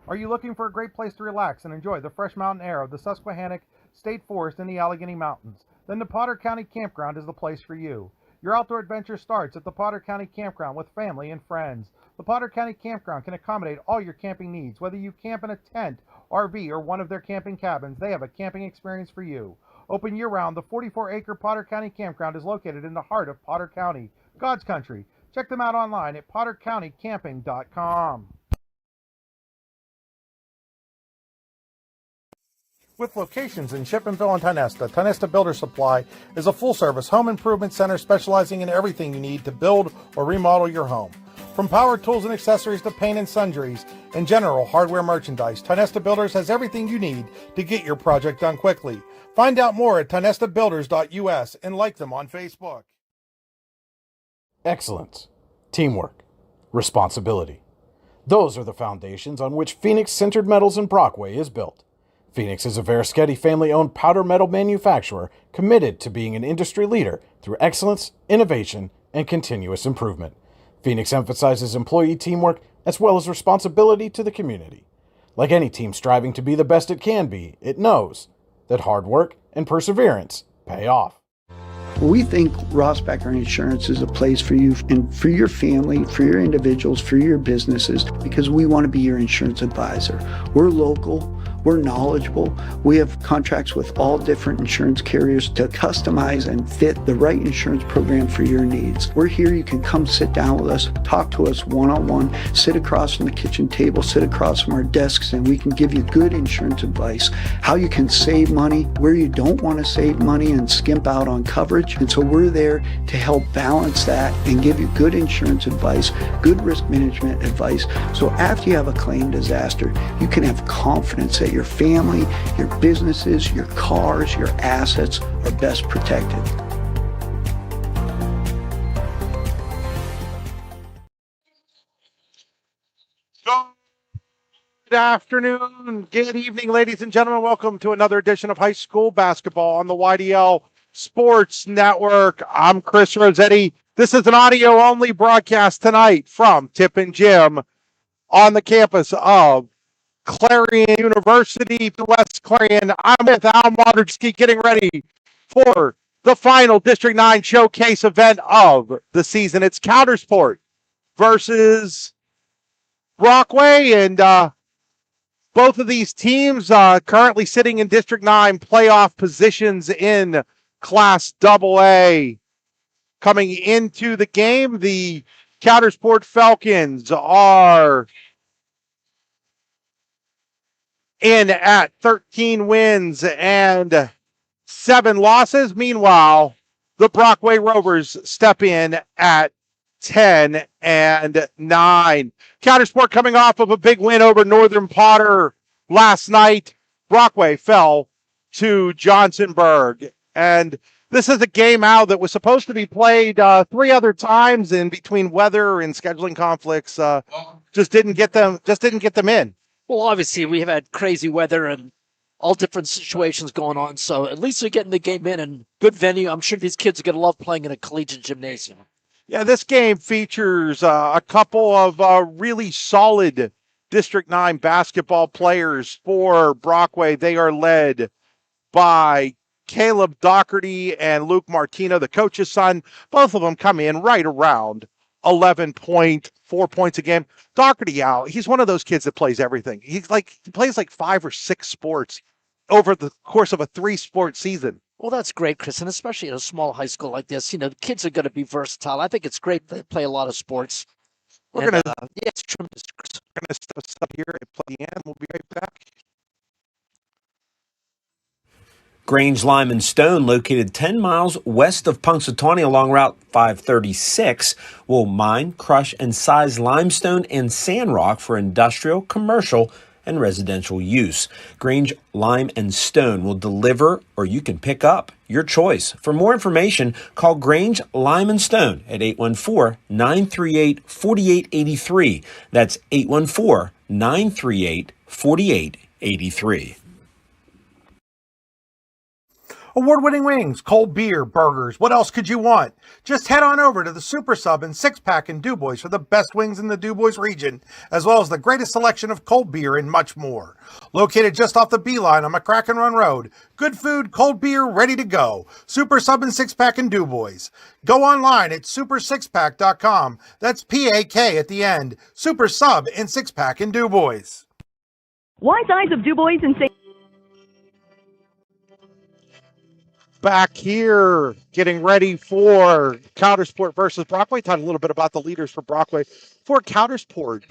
Are you looking for a great place to relax and enjoy the fresh mountain air of the Susquehannock State Forest and the Allegheny Mountains? Then the Potter County Campground is the place for you. Your outdoor adventure starts at the Potter County Campground with family and friends. The Potter County Campground can accommodate all your camping needs. Whether you camp in a tent, RV, or one of their camping cabins, they have a camping experience for you. Open year-round, the 44-acre Potter County Campground is located in the heart of Potter County, God's country. Check them out online at pottercountycamping.com. With locations in Shippenville and Tionesta, Tionesta Builder Supply is a full-service home improvement center specializing in everything you need to build or remodel your home. From power tools and accessories to paint and sundries and general hardware merchandise, Tionesta Builders has everything you need to get your project done quickly. Find out more at tionestabuilders.us and like them on Facebook. Excellence, teamwork, responsibility. Those are the foundations on which Phoenix-centered metals and Brockway is built. Phoenix is a Verischetti family-owned powder metal manufacturer committed to being an industry leader through excellence, innovation, and continuous improvement. Phoenix emphasizes employee teamwork as well as responsibility to the community. Like any team striving to be the best it can be, it knows that hard work and perseverance pay off. We think Ross Becker Insurance is a place for you and for your family, for your individuals, for your businesses, because we want to be your insurance advisor. We're local. We're knowledgeable. We have contracts with all different insurance carriers to customize and fit the right insurance program for your needs. We're here. You can come sit down with us, talk to us one-on-one, sit across from the kitchen table, sit across from our desks, and we can give you good insurance advice, how you can save money, where you don't want to save money and skimp out on coverage. And so we're there to help balance that and give you good insurance advice, good risk management advice. So after you have a claim disaster, you can have confidence that your family, your businesses, your cars, your assets are best protected. Good afternoon, good evening, ladies and gentlemen. Welcome to another edition of High School Basketball on the YDL Sports Network. I'm Chris Rossetti. This is an audio-only broadcast tonight from Tippin Gym on the campus of Clarion University, West Clarion. I'm with Al Modritsky getting ready for the final District 9 showcase event of the season. It's Coudersport versus Brockway, and both of these teams currently sitting in District 9 playoff positions in Class AA. Coming into the game, the Coudersport Falcons are in at 13 wins and 7 losses. Meanwhile, the Brockway Rovers step in at 10 and 9. Coudersport coming off of a big win over Northern Potter last night. Brockway fell to Johnsonburg. And this is a game out that was supposed to be played 3 other times, in between weather and scheduling conflicts. Just didn't get them in. Well, obviously, we have had crazy weather and all different situations going on. So at least we're getting the game in and good venue. I'm sure these kids are going to love playing in a collegiate gymnasium. Yeah, this game features a couple of really solid District 9 basketball players for Brockway. They are led by Caleb Doherty and Luke Martino, the coach's son. Both of them come in right around 11.4 points a game. Doherty out. He's one of those kids that plays everything. He plays like 5 or 6 sports over the course of a 3-sport season. Well, that's great, Chris, and especially in a small high school like this. You know, the kids are going to be versatile. I think it's great they play a lot of sports. Yeah, it's tremendous. We're going to step up here and play the end. We'll be right back. Grange Lime and Stone, located 10 miles west of Punxsutawney along Route 536, will mine, crush, and size limestone and sand rock for industrial, commercial, and residential use. Grange Lime and Stone will deliver, or you can pick up, your choice. For more information, call Grange Lime and Stone at 814-938-4883. That's 814-938-4883. Award-winning wings, cold beer, burgers. What else could you want? Just head on over to the Super Sub and Six Pack in DuBois for the best wings in the DuBois region, as well as the greatest selection of cold beer and much more. Located just off the Beeline on McCracken Run Road. Good food, cold beer, ready to go. Super Sub and Six Pack in DuBois. Go online at supersixpack.com. That's P-A-K at the end. Super Sub and Six Pack in DuBois. Wise Eyes of DuBois and St. Back here, getting ready for Coudersport versus Brockway. Talk a little bit about the leaders for Brockway. For Coudersport,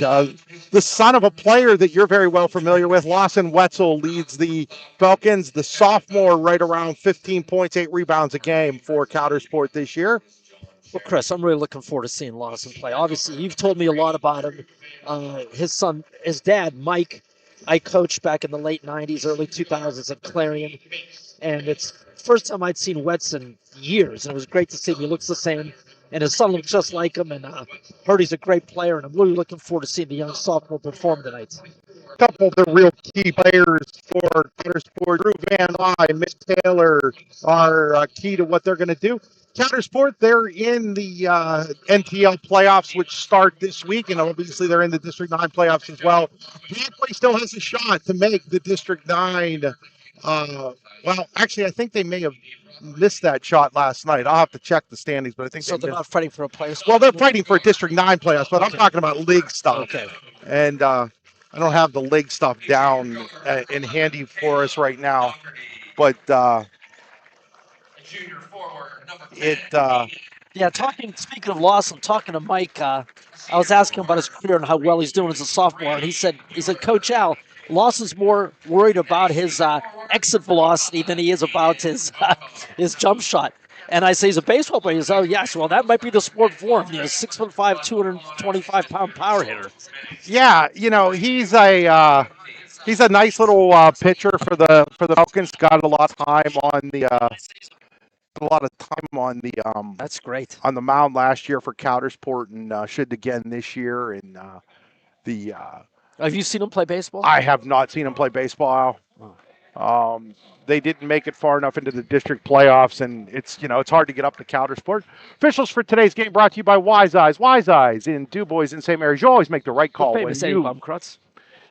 the son of a player that you're very well familiar with, Lawson Wetzel, leads the Falcons. The sophomore, right around 15 points, 8 rebounds a game for Coudersport this year. Well, Chris, I'm really looking forward to seeing Lawson play. Obviously, you've told me a lot about him. His dad, Mike, I coached back in the late 90s, early 2000s at Clarion. And it's the first time I'd seen Wetz in years, and it was great to see him. He looks the same, and his son looks just like him, and heard he's a great player, and I'm really looking forward to seeing the young sophomore perform tonight. A couple of the real key players for Coudersport, Drew Van Law and Mitch Taylor, are key to what they're going to do. Coudersport, they're in the NTL playoffs, which start this week, and obviously they're in the District 9 playoffs as well. Brockway still has a shot to make the District 9. Well, actually, I think they may have missed that shot last night. I'll have to check the standings, but I think So they're not fighting for a player spot? Well, they're fighting for a District 9 playoffs, but I'm talking about league stuff. Okay. And I don't have the league stuff down and handy for us right now, but speaking of Lawson, talking to Mike, I was asking him about his career and how well he's doing as a sophomore, and he said, Coach Al, Lawson's more worried about his exit velocity than he is about his jump shot. And I say he's a baseball player. He says, oh, yes, well, that might be the sport for him. 6'5", 225-pound power hitter. Yeah, he's a nice little pitcher for the Falcons. Got a lot of time on the That's great. on the mound last year for Coudersport, and should again this year. And Have you seen him play baseball? I have not seen him play baseball. They didn't make it far enough into the district playoffs, and it's hard to get up to Coudersport. Officials for today's game brought to you by Wise Eyes. Wise Eyes in DuBois and St. Mary's. You always make the right call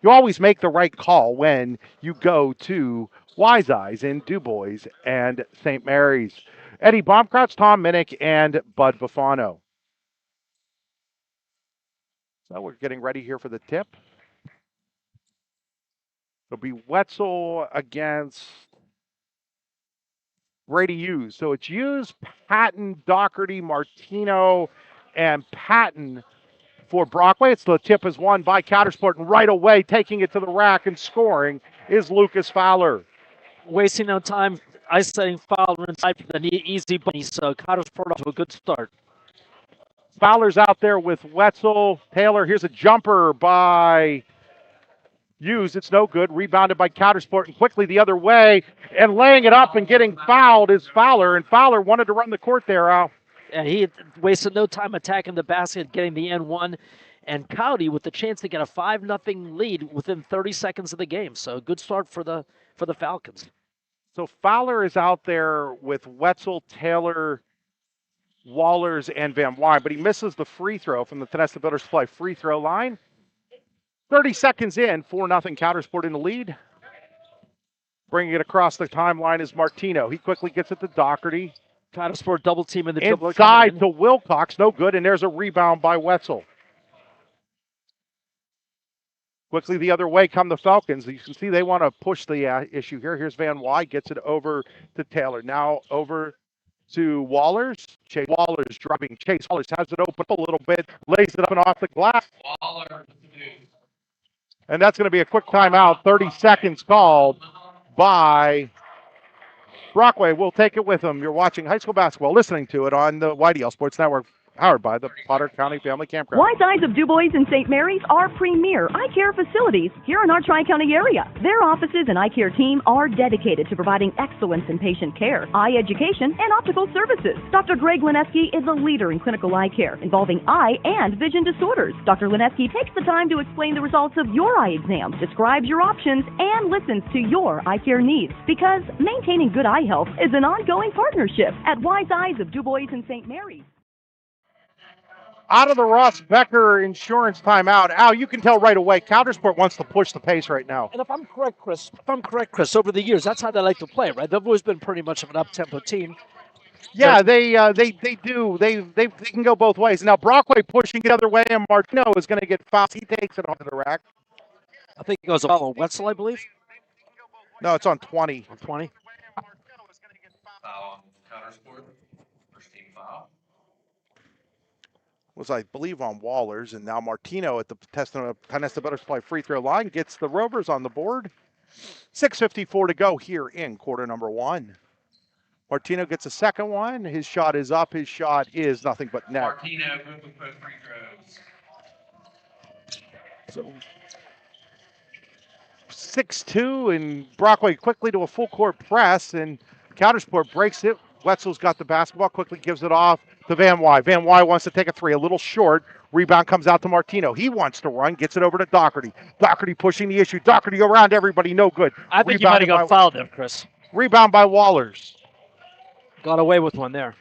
you always make the right call when you go to Wise Eyes in DuBois and St. Mary's. Eddie Baumkratz, Tom Minnick, and Bud Bufano. So we're getting ready here for the tip. It'll be Wetzel against Brady Hughes. So it's Hughes, Patton, Doherty, Martino, and Patton for Brockway. It's the tip is won by Coudersport, and right away taking it to the rack and scoring is Lucas Fowler. Wasting no time, ice-setting Fowler inside for the easy bunny, so Coudersport off to a good start. Fowler's out there with Wetzel. Taylor, here's a jumper by Hughes. It's no good. Rebounded by Coudersport, and quickly the other way, and laying it up and getting fouled is Fowler, and Fowler wanted to run the court there, Al. And he wasted no time attacking the basket, getting the N1, and Cowdy with the chance to get a 5-0 lead within 30 seconds of the game. So good start for the Falcons. So Fowler is out there with Wetzel, Taylor, Wallers, and Van Wyn, but he misses the free throw from the Tenesta Builders Supply free throw line. 30 seconds in, 4-0 Coudersport in the lead. Bringing it across the timeline is Martino. He quickly gets it to Doherty. Coudersport double team in the dribble. Inside to Wilcox, no good, and there's a rebound by Wetzel. Quickly the other way come the Falcons. You can see they want to push the issue here. Here's Van Wy, gets it over to Taylor. Now over to Wallers. Chase Wallers driving. Chase Wallers has it open a little bit, lays it up and off the glass. And that's going to be a quick timeout. 30 seconds called by Brockway. We'll take it with them. You're watching high school basketball, listening to it on the YDL Sports Network. Powered by the Potter County Family Campground. Wise Eyes of DuBois and St. Mary's are premier eye care facilities here in our Tri-County area. Their offices and eye care team are dedicated to providing excellence in patient care, eye education, and optical services. Dr. Greg Lineski is a leader in clinical eye care involving eye and vision disorders. Dr. Lineski takes the time to explain the results of your eye exam, describes your options, and listens to your eye care needs, because maintaining good eye health is an ongoing partnership at Wise Eyes of DuBois and St. Mary's. Out of the Ross Becker insurance timeout. Al, you can tell right away, Coudersport wants to push the pace right now. And if I'm correct, Chris, over the years, that's how they like to play, right? They've always been pretty much of an up-tempo team. Yeah, they do. They can go both ways. Now, Brockway pushing the other way, and Martino is going to get fouled. He takes it onto the rack. I think it goes a foul on Wetzel, I believe. No, it's on 20. On 20. Foul on Coudersport. First team foul. Was, I believe, on Wallers, and now Martino at the Canesta Butterfly free throw line gets the Rovers on the board. 6:54 to go here in quarter number one. Martino gets a second one. His shot is up. His shot is nothing but net. Martino, good with both free throws. So 6-2, and Brockway quickly to a full court press, and Coudersport breaks it. Wetzel's got the basketball, quickly gives it off to Van Wy. Van Wy wants to take a three, a little short. Rebound comes out to Martino. He wants to run, gets it over to Doherty. Doherty pushing the issue. Doherty around everybody, no good. I think you might have got fouled there, Chris. Rebound by Wallers. Got away with one there.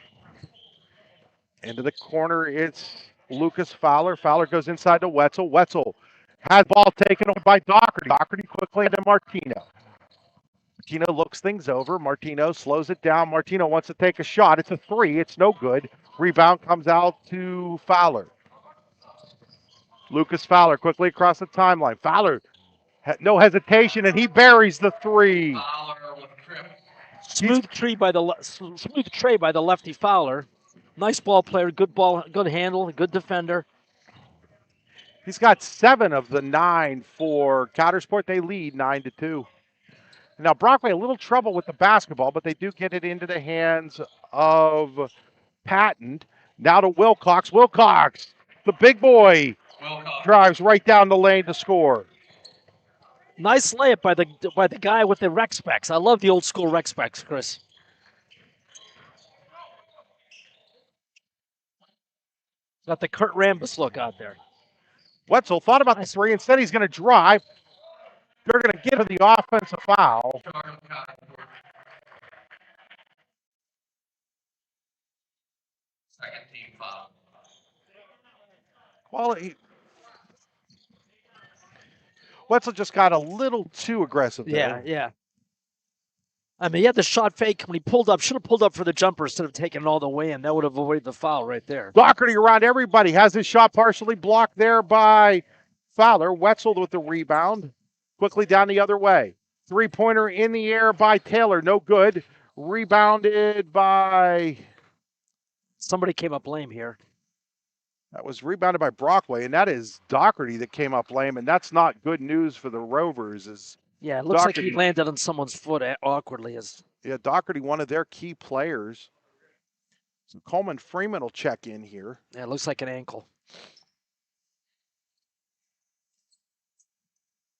Into the corner, it's Lucas Fowler. Fowler goes inside to Wetzel. Wetzel has ball taken over by Doherty. Doherty quickly into Martino. Martino looks things over. Martino slows it down. Martino wants to take a shot. It's a three. It's no good. Rebound comes out to Fowler. Lucas Fowler quickly across the timeline. Fowler, no hesitation, and he buries the three. Fowler with a trip. Smooth tray by the lefty Fowler. Nice ball player, good ball, good handle, good defender. He's got 7 of the 9 for Coudersport. They lead 9-2. Now, Brockway, a little trouble with the basketball, but they do get it into the hands of Patton. Now to Wilcox. Wilcox, the big boy, drives right down the lane to score. Nice layup by the guy with the rec specs. I love the old school rec specs, Chris. Got the Kurt Rambis look out there. Wetzel thought about the three. Instead, he's going to drive. They're going to give the offensive foul. Second team foul. Well, Wetzel just got a little too aggressive there. Yeah. I mean, he had the shot fake when he pulled up. Should have pulled up for the jumper instead of taking it all the way in. That would have avoided the foul right there. Doherty around everybody. Has his shot partially blocked there by Fowler. Wetzel with the rebound. Quickly down the other way. Three-pointer in the air by Taylor. No good. Rebounded by... Somebody came up lame here. That was rebounded by Brockway, and that is Doherty that came up lame, and that's not good news for the Rovers. Yeah, it looks Doherty, like he landed on someone's foot awkwardly. Yeah, Doherty, one of their key players. So Coleman Freeman will check in here. Yeah, it looks like an ankle.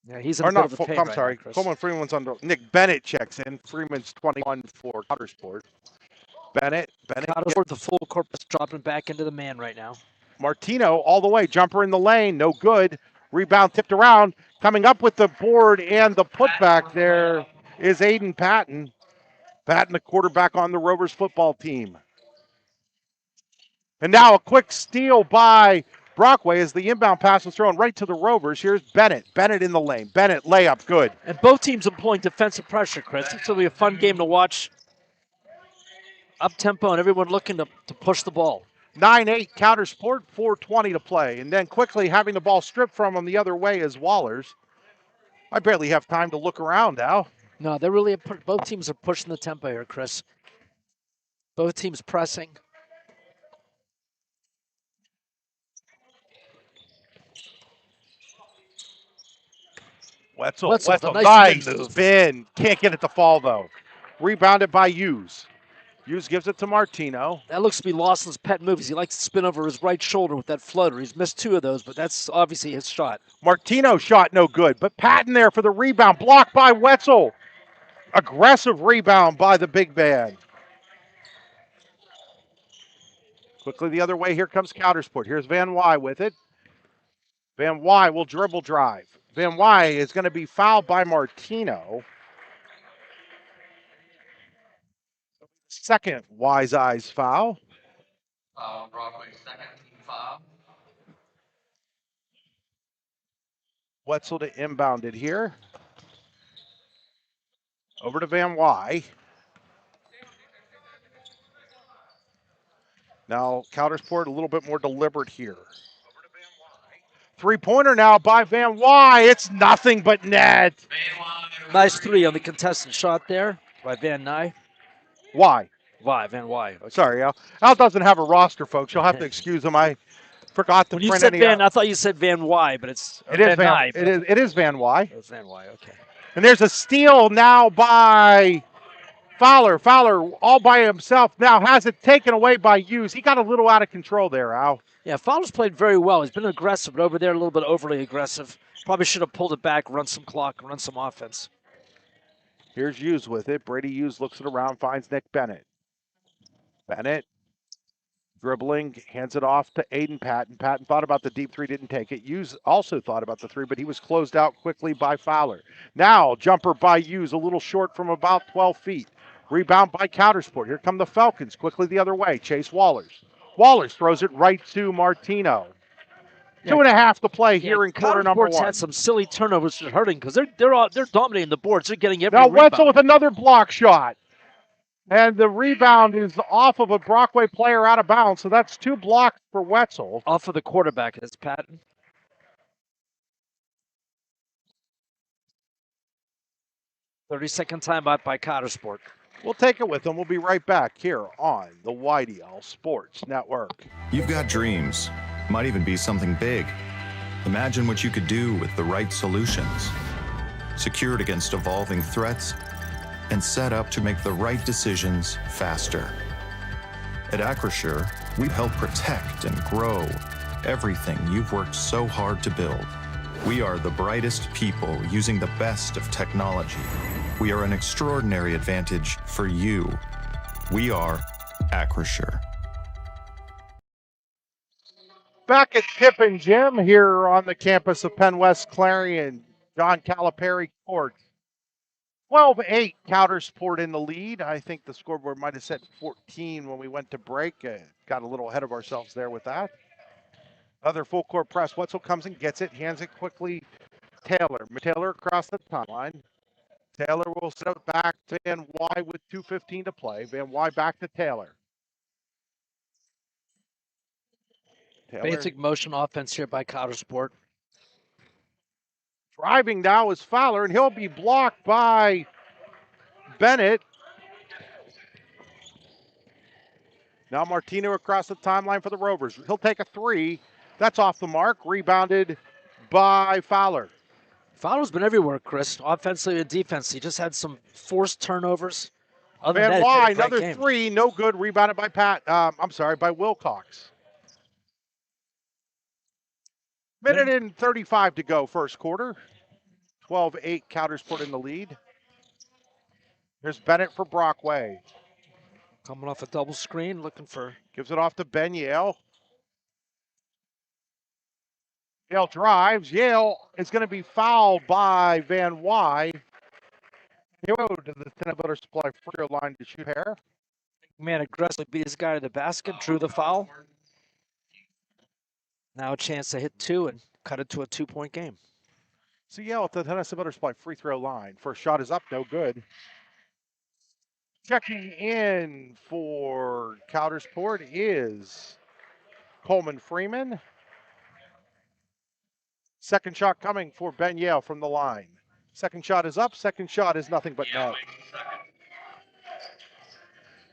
Yeah, he's in a bit of a pain I'm right sorry. now, Chris. Coleman Freeman's under. Nick Bennett checks in. Freeman's 21 for Coudersport. Bennett. Coudersport, the full corpus dropping back into the man right now. Martino all the way. Jumper in the lane. No good. Rebound tipped around. Coming up with the board and the putback there is Aiden Patton. Patton, the quarterback on the Rovers football team. And now a quick steal by Brockway as the inbound pass was thrown right to the Rovers. Here's Bennett. Bennett in the lane. Bennett layup, good. And both teams employing defensive pressure, Chris. This will be a fun game to watch. Up-tempo and everyone looking to push the ball. 9-8 Coudersport, 4:20 to play. And then quickly having the ball stripped from him the other way is Wallers. I barely have time to look around now. No, they're really both teams are pushing the tempo here, Chris. Both teams pressing. Wetzel, nice nice spin move. spin. Can't get it to fall, though. Rebounded by Hughes. Hughes gives it to Martino. That looks to be Lawson's pet moves. He likes to spin over his right shoulder with that floater. He's missed 2 of those, but that's obviously his shot. Martino shot no good, but Patton there for the rebound. Blocked by Wetzel. Aggressive rebound by the big man. Quickly the other way, here comes Coudersport. Here's Van Wy with it. Van Wy will dribble drive. Van Wy is going to be fouled by Martino. Second Wise Eyes foul. Foul on Brockway, second team foul. Wetzel to inbound it here. Over to Van Wy. Now Coudersport a little bit more deliberate here. Three-pointer now by Van Wy. It's nothing but net. Nice 3 on the contested shot there by Van Nye. Why? Van Wy. Okay. Sorry, Al. Al doesn't have a roster, folks. You'll have to excuse him. I forgot to When you print said any Van, I thought you said Van Wy, but it's It is Van. Nye. It is Van Wy. It's Van Wy. Okay. And there's a steal now by Fowler. Fowler all by himself now has it taken away by Hughes. He got a little out of control there, Al. Yeah, Fowler's played very well. He's been aggressive, but over there a little bit overly aggressive. Probably should have pulled it back, run some clock, run some offense. Here's Hughes with it. Brady Hughes looks it around, finds Nick Bennett. Bennett dribbling, hands it off to Aiden Patton. Patton thought about the deep 3, didn't take it. Hughes also thought about the 3, but he was closed out quickly by Fowler. Now, jumper by Hughes, a little short from about 12 feet. Rebound by Coudersport. Here come the Falcons, quickly the other way. Chase Wallers. Wallers throws it right to Martino. Yeah. 2.5 to play here in quarter number Coudersport's 1. had some silly turnovers that are hurting because they're dominating the boards. They're getting every Now rebound. Wetzel with another block shot. And the rebound is off of a Brockway player out of bounds. So that's 2 blocks for Wetzel. Off of the quarterback. It's Patton. "30-second timeout by Coudersport." We'll take it with them. We'll be right back here on the YDL Sports Network. You've got dreams. Might even be something big. Imagine what you could do with the right solutions. Secured against evolving threats and set up to make the right decisions faster. At Acrisure, we help protect and grow everything you've worked so hard to build. We are the brightest people using the best of technology. We are an extraordinary advantage for you. We are Acrisure. Back at Pippin Gym here on the campus of Penn West Clarion, John Calipari Court. 12-8, Coudersport in the lead. I think the scoreboard might have said 14 when we went to break. Got a little ahead of ourselves there with that. Other full court press. Wetzel comes and gets it, hands it quickly. Taylor across the timeline. Taylor will set it back to Van Wy with 2:15 to play. Van Wy back to Taylor. Basic motion offense here by Coudersport. Driving now is Fowler, and he'll be blocked by Bennett. Now Martino across the timeline for the Rovers. He'll take a 3. That's off the mark. Rebounded by Fowler. Fowler's been everywhere, Chris, offensively and defensively. He just had some forced turnovers. Other Van than that, Wy, he's had a great another game. 3, no good. Rebounded by by Wilcox. Minute and 35 to go, first quarter. 12-8, Coudersport in the lead. Here's Bennett for Brockway. Coming off a double screen, looking for... Gives it off to Ben Yale. Yale drives. Yale is going to be fouled by Van Wy. He'll go to the Peanut Butter Supply free throw line to shoot here. Man aggressively beat his guy to the basket, drew the foul. Now a chance to hit 2 and cut it to a 2-point game. So Yale at the Tennessee Butter Supply free throw line. First shot is up, no good. Checking in for Coudersport is Coleman Freeman. Second shot coming for Ben Yale from the line. Second shot is up. Second shot is nothing but net.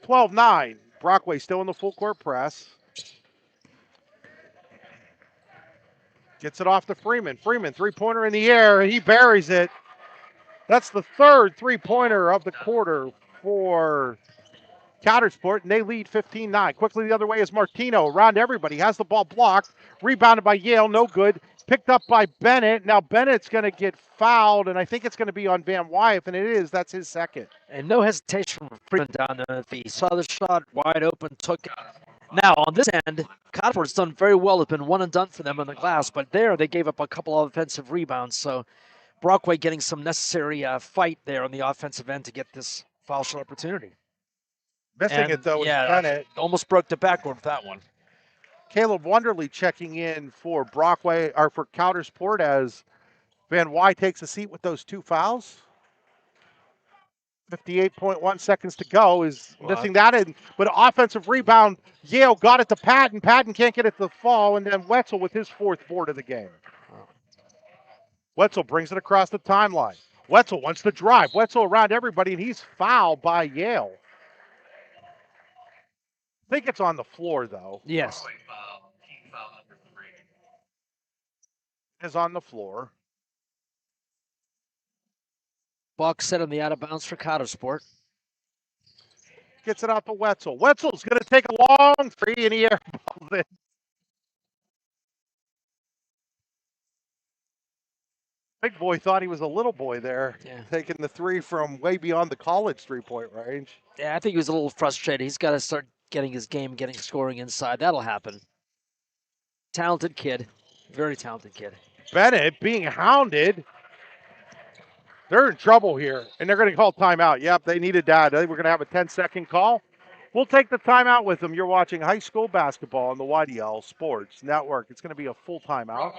12-9. Brockway still in the full court press. Gets it off to Freeman. Freeman, three-pointer in the air, and he buries it. That's the third three-pointer of the quarter for Coudersport, and they lead 15-9. Quickly the other way is Martino. Around everybody. Has the ball blocked. Rebounded by Yale. No good. Picked up by Bennett. Now Bennett's going to get fouled, and I think it's going to be on Van Wyeth, and it is. That's his second. And no hesitation from Freeman down there. If he saw the shot wide open, took it. Now, on this end, Coudersport's done very well. It's been one and done for them on the glass, but there they gave up a couple of offensive rebounds. So Brockway getting some necessary fight there on the offensive end to get this foul shot opportunity. Missing it, though, yeah, Bennett. Almost broke the backboard with that one. Caleb Wonderly checking in for Brockway, or for Coudersport, as Van Wyeth takes a seat with those two fouls. 58.1 seconds to go is missing that. But offensive rebound, Yale got it to Patton. Patton can't get it to fall, and then Wetzel with his fourth board of the game. Wetzel brings it across the timeline. Wetzel wants to drive. Wetzel around everybody, and he's fouled by Yale. I think it's on the floor, though. Yes. Is on the floor. Buck set on the out of bounds for Coudersport. Gets it out to Wetzel. Wetzel's going to take a long three, and he airballs it. Big boy thought he was a little boy there, taking the three from way beyond the college three-point range. Yeah, I think he was a little frustrated. He's got to start getting his game, getting scoring inside. That'll happen. Talented kid. Very talented kid. Bennett being hounded. They're in trouble here, and they're going to call timeout. Yep, they needed that. I think we're going to have a 10-second call. We'll take the timeout with them. You're watching high school basketball on the YDL Sports Network. It's going to be a full timeout.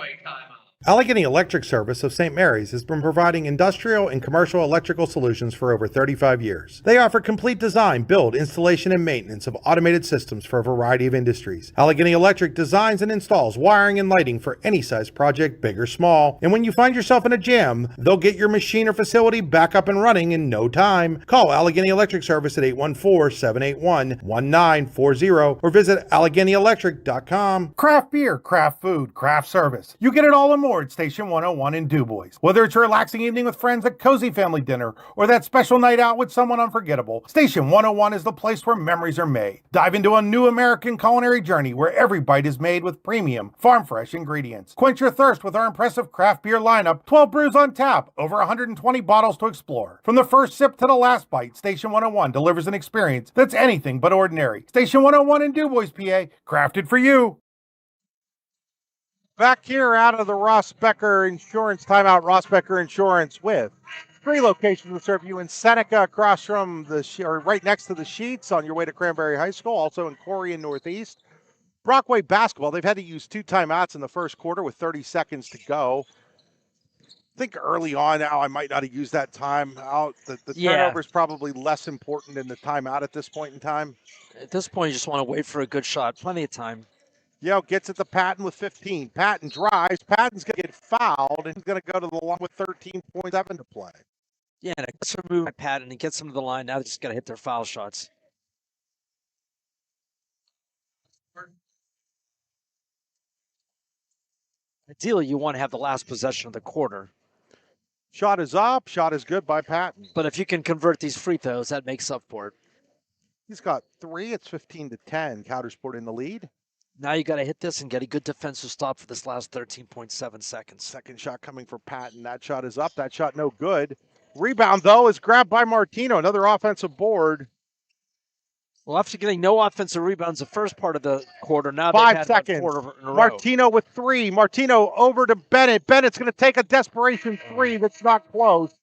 Allegheny Electric Service of St. Mary's has been providing industrial and commercial electrical solutions for over 35 years. They offer complete design, build, installation, and maintenance of automated systems for a variety of industries. Allegheny Electric designs and installs wiring and lighting for any size project, big or small. And when you find yourself in a jam, they'll get your machine or facility back up and running in no time. Call Allegheny Electric Service at 814-781-1940 or visit AlleghenyElectric.com. Craft beer, craft food, craft service. You get it all in more at Station 101 in DuBois. Whether it's a relaxing evening with friends at cozy family dinner or that special night out with someone unforgettable, Station 101 is the place where memories are made. Dive into a new American culinary journey where every bite is made with premium, farm-fresh ingredients. Quench your thirst with our impressive craft beer lineup, 12 brews on tap, over 120 bottles to explore. From the first sip to the last bite, Station 101 delivers an experience that's anything but ordinary. Station 101 in DuBois, PA, crafted for you. Back here out of the Ross Becker Insurance timeout, Ross Becker Insurance with 3 locations to serve you in Seneca, across from or right next to the Sheets on your way to Cranberry High School, also in Corey and Northeast. Brockway basketball, they've had to use 2 timeouts in the first quarter with 30 seconds to go. I think early on now I might not have used that time out. The turnover is probably less important than the timeout at this point in time. At this point, you just want to wait for a good shot. Plenty of time. Yale gets it to Patton with 15. Patton drives. Patton's going to get fouled, and he's going to go to the line with 13.7 to play. Yeah, and it gets removed by Patton and gets them to the line. Now they just got to hit their foul shots. Ideally, you want to have the last possession of the quarter. Shot is up. Shot is good by Patton. But if you can convert these free throws, that makes up for it. He's got 3. It's 15-10. Coudersport in the lead. Now you got to hit this and get a good defensive stop for this last 13.7 seconds. Second shot coming for Patton. That shot is up. That shot no good. Rebound, though, is grabbed by Martino. Another offensive board. Well, after getting no offensive rebounds the first part of the quarter, now 5 seconds. Martino with 3. Martino over to Bennett. Bennett's going to take a desperation 3 that's not close.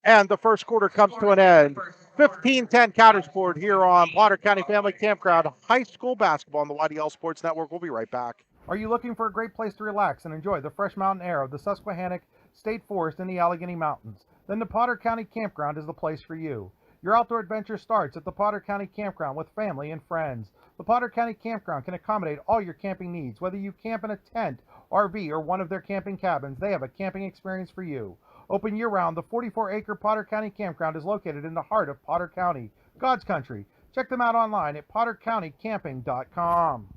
And the first quarter comes to an end. 15-10 Coudersport here on Potter County Family Campground High School Basketball on the YDL Sports Network. We'll be right back. Are you looking for a great place to relax and enjoy the fresh mountain air of the Susquehannock State Forest in the Allegheny Mountains? Then the Potter County Campground is the place for you. Your outdoor adventure starts at the Potter County Campground with family and friends. The Potter County Campground can accommodate all your camping needs. Whether you camp in a tent, RV, or one of their camping cabins, they have a camping experience for you. Open year-round, the 44-acre Potter County Campground is located in the heart of Potter County, God's country. Check them out online at pottercountycamping.com.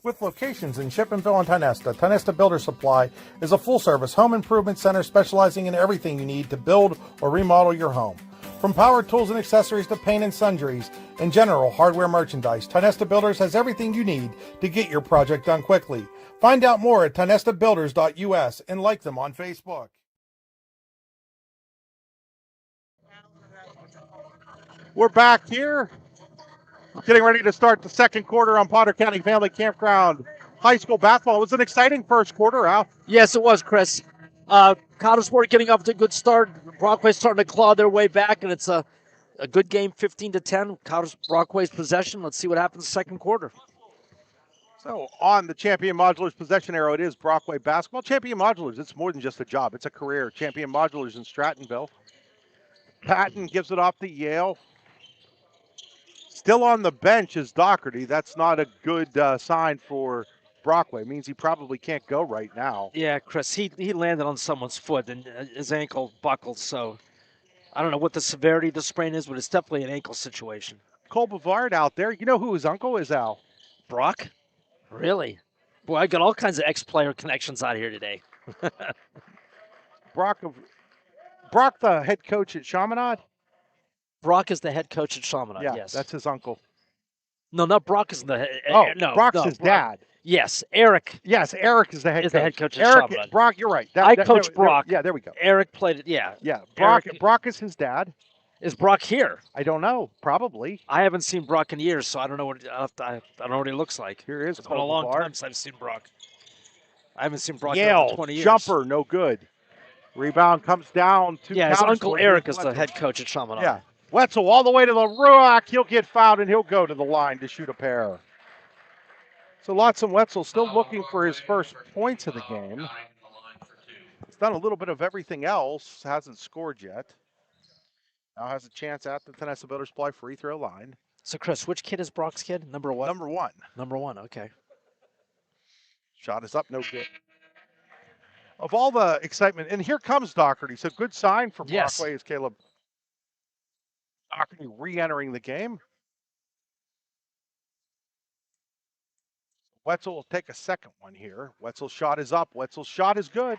With locations in Shippenville and Tionesta, Tionesta Builder Supply is a full-service home improvement center specializing in everything you need to build or remodel your home. From power tools and accessories to paint and sundries and general hardware merchandise, Tonesta Builders has everything you need to get your project done quickly. Find out more at tonestabuilders.us and like them on Facebook. We're back here, getting ready to start the second quarter on Potter County Family Campground High School basketball. It was an exciting first quarter, Al. Yes, it was, Chris. Coudersport getting off to a good start. Brockway starting to claw their way back, and it's a good game, 15-10. Brockway's possession. Let's see what happens second quarter. So on the Champion Modulars possession arrow, it is Brockway basketball. Champion Modulars, it's more than just a job. It's a career. Champion Modulars in Strattonville. Patton gives it off to Yale. Still on the bench is Doherty. That's not a good sign for Brockway. It means he probably can't go right now. Yeah, Chris, he landed on someone's foot and his ankle buckled. So I don't know what the severity of the sprain is, but it's definitely an ankle situation. Cole Bavard out there. You know who his uncle is, Al? Brock? Really? Boy, I got all kinds of ex-player connections out here today. Brock, the head coach at Chaminade? Brock is the head coach at Chaminade, Yeah, yes. that's his uncle. No, not Brock is the head. No, Brock's his dad. Yes, Eric. Yes, Eric is the head coach. The head coach at Eric, Chaminade. Brock, you're right. I coached Brock. Yeah, there we go. Eric played it, yeah. Yeah, Brock is his dad. Is Brock here? I don't know. Probably. I haven't seen Brock in years, so I don't know what I don't know what he looks like. Here is It's been a long Bavard. time since I've seen Brock. I haven't seen Brock in Yale, over 20 years. jumper, no good. Rebound comes down to Yeah, his Coudersport. uncle Eric is the head coach at Chaminade. Yeah. Wetzel all the way to the ruck. He'll get fouled, and he'll go to the line to shoot a pair. So Lotson Wetzel still looking for his first points of the game. He's done a little bit of everything else. Hasn't scored yet. Now has a chance at the Tonesta Builders Supply free throw line. So, Chris, which kid is Brock's kid? Number what? Number one. Number one, okay. Shot is up, no good. Of all the excitement, and here comes Doherty. So good sign for Yes. Brockway is Caleb Doherty re-entering the game. Wetzel will take a second one here. Wetzel's shot is up. Wetzel's shot is good.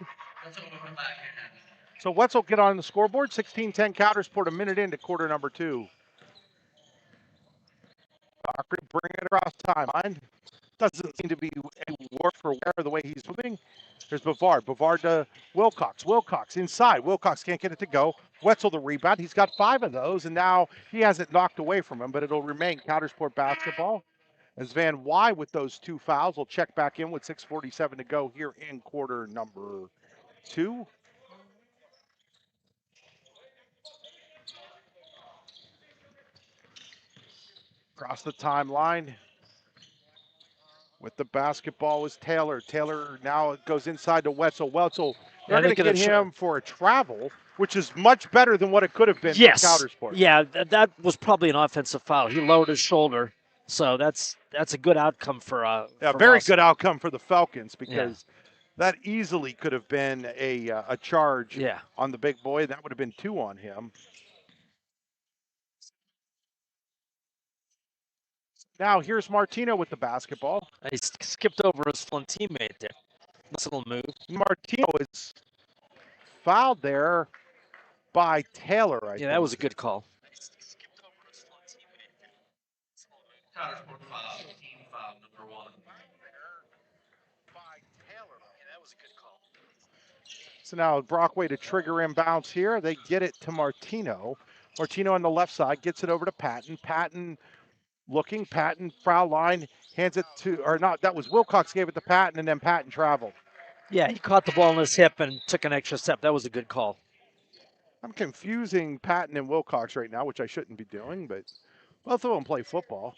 So Wetzel get on the scoreboard. 16-10 Coudersport, a minute into quarter number two. Doherty bring it across timeline. Doesn't seem to be any work for wear the way he's moving. There's Bavard. Bavard to Wilcox. Wilcox inside. Wilcox can't get it to go. Wetzel the rebound. He's got 5 of those, and now he has it knocked away from him, but it'll remain Coudersport basketball. As Van Wy with those 2 fouls will check back in with 6:47 to go here in quarter number 2. Across the timeline with the basketball is Taylor. Taylor now goes inside to Wetzel. Wetzel, they're going to get him for a travel, which is much better than what it could have been for Coudersport. Yeah, that was probably an offensive foul. He lowered his shoulder, so that's a good outcome for very us. good outcome for the Falcons because that easily could have been a charge on the big boy. That would have been 2 on him. Now here's Martino with the basketball. He skipped over his fun teammate there. Nice little move. Martino is fouled there by Taylor, I think. That was a good call. Coudersport foul, team foul number 1. So now Brockway to trigger inbounds here. They get it to Martino. Martino on the left side gets it over to Patton. Patton looking. Patton foul line hands it to, or not, that was Wilcox gave it to Patton, and then Patton traveled. Yeah, he caught the ball on his hip and took an extra step. That was a good call. I'm confusing Patton and Wilcox right now, which I shouldn't be doing, but both of them play football.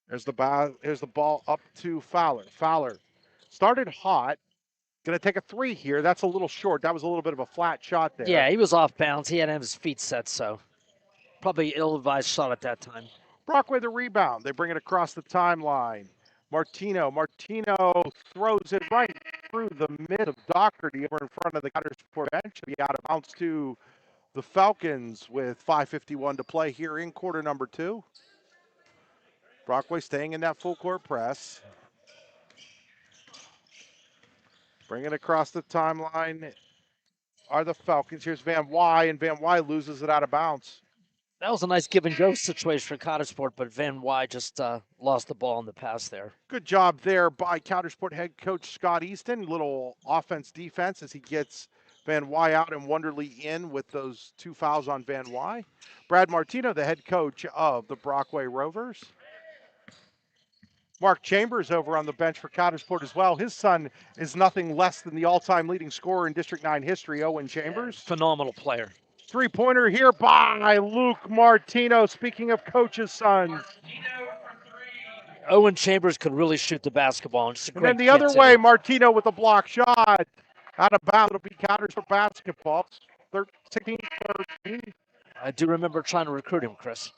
There's the ball up to Fowler. Fowler started hot. Going to take a 3 here. That's a little short. That was a little bit of a flat shot there. Yeah, he was off bounds. He had to have his feet set, so probably ill-advised shot at that time. Brockway the rebound. They bring it across the timeline. Martino throws it right through the mid of Doherty over in front of the Coudersport bench. Be out of bounds to the Falcons with 5:51 to play here in quarter number 2. Brockway staying in that full court press. Bring it across the timeline. are the Falcons. Here's Van Wy, and Van Wy loses it out of bounds. That was a nice give and go situation for Coudersport, but Van Wy just lost the ball in the pass there. Good job there by Coudersport head coach Scott Easton. Little offense defense as he gets Van Wy out and Wonderly in with those 2 fouls on Van Wy. Brad Martino, the head coach of the Brockway Rovers. Mark Chambers over on the bench for Coudersport as well. His son is nothing less than the all-time leading scorer in District 9 history, Owen Chambers. Phenomenal player. Three-pointer here by Luke Martino. Speaking of coaches' sons. Owen Chambers could really shoot the basketball. And, just a great then the other kid, way, too. Martino with a block shot. Out of bounds. It'll be Coudersport basketball. 16-13. I do remember trying to recruit him, Chris.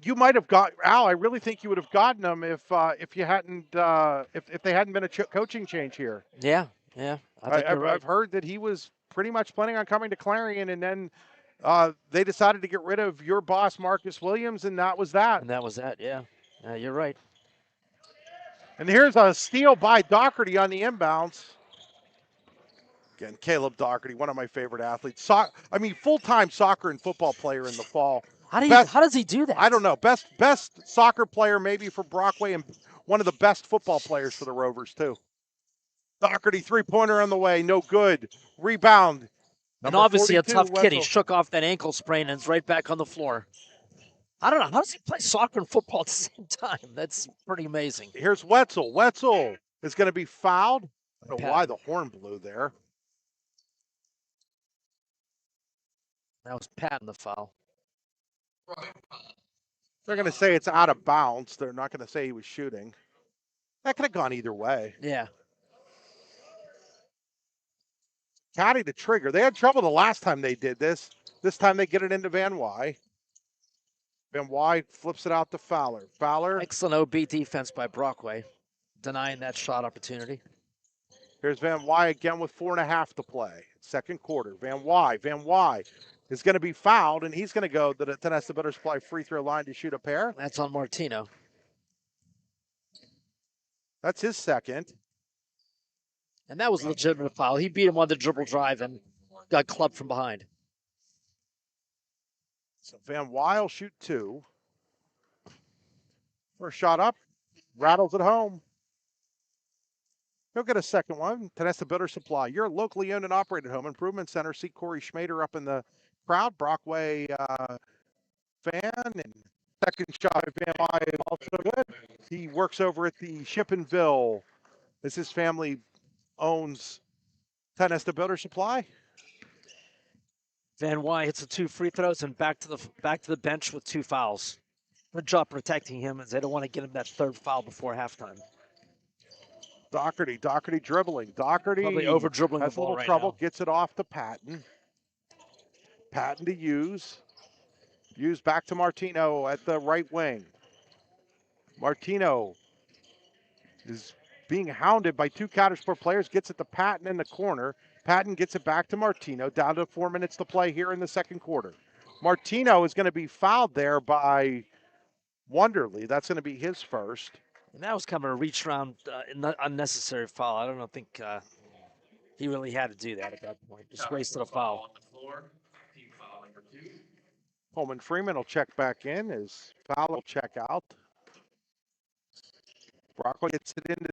You might have got Al. I really think you would have gotten him if you hadn't if they hadn't been a coaching change here. Yeah. I've heard that he was pretty much planning on coming to Clarion, and then they decided to get rid of your boss Marcus Williams, and that was that. Yeah. You're right. And here's a steal by Doherty on the inbounds. Again, Caleb Doherty, one of my favorite athletes. Full-time soccer and football player in the fall. How does he do that? I don't know. Best soccer player maybe for Brockway, and one of the best football players for the Rovers too. Doherty three-pointer on the way, no good. Rebound. And obviously 42, a tough kid. He Wetzel. shook off that ankle sprain and is right back on the floor. I don't know. How does he play soccer and football at the same time? That's pretty amazing. Here's Wetzel. Wetzel is going to be fouled. I don't know why the horn blew there. That was patting the foul. They're going to say it's out of bounds. They're not going to say he was shooting. That could have gone either way. Yeah. Caddy to trigger. They had trouble the last time they did this. This time they get it into Van Wy. Van Wy flips it out to Fowler. Fowler. Excellent OB defense by Brockway, denying that shot opportunity. Here's Van Wy again with 4.5 to play. Second quarter. Van Wy is going to be fouled, and he's going to go to the Tenesta Butterfly free throw line to shoot a pair. That's on Martino. That's his second. And that was a legitimate foul. He beat him on the dribble drive and got clubbed from behind. So Van Wy will shoot 2. First shot up. Rattles it home. He'll get a second one. Tenesta Builder Supply, your locally owned and operated home improvement center. See Corey Schmader up in the crowd. Brockway fan. And second shot of Van Wy is also good. He works over at the Shippenville as his family owns Tenesta Builder Supply. Van Wy hits the 2 free throws and back to the bench with 2 fouls. Good job protecting him, as they don't want to get him that 3rd foul before halftime. Doherty dribbling. Doherty probably over dribbling has the a ball little right trouble. now. Gets it off to Patton. Patton to Hughes. Hughes back to Martino at the right wing. Martino is being hounded by 2 Coudersport players. Gets it to Patton in the corner. Patton gets it back to Martino. Down to 4 minutes to play here in the second quarter. Martino is going to be fouled there by Wonderly. That's going to be his first. And that was kind of a reach around, unnecessary foul. I don't think he really had to do that at that point. Just wasted a foul. Holman Freeman will check back in as Fowler will check out. Brockway gets it into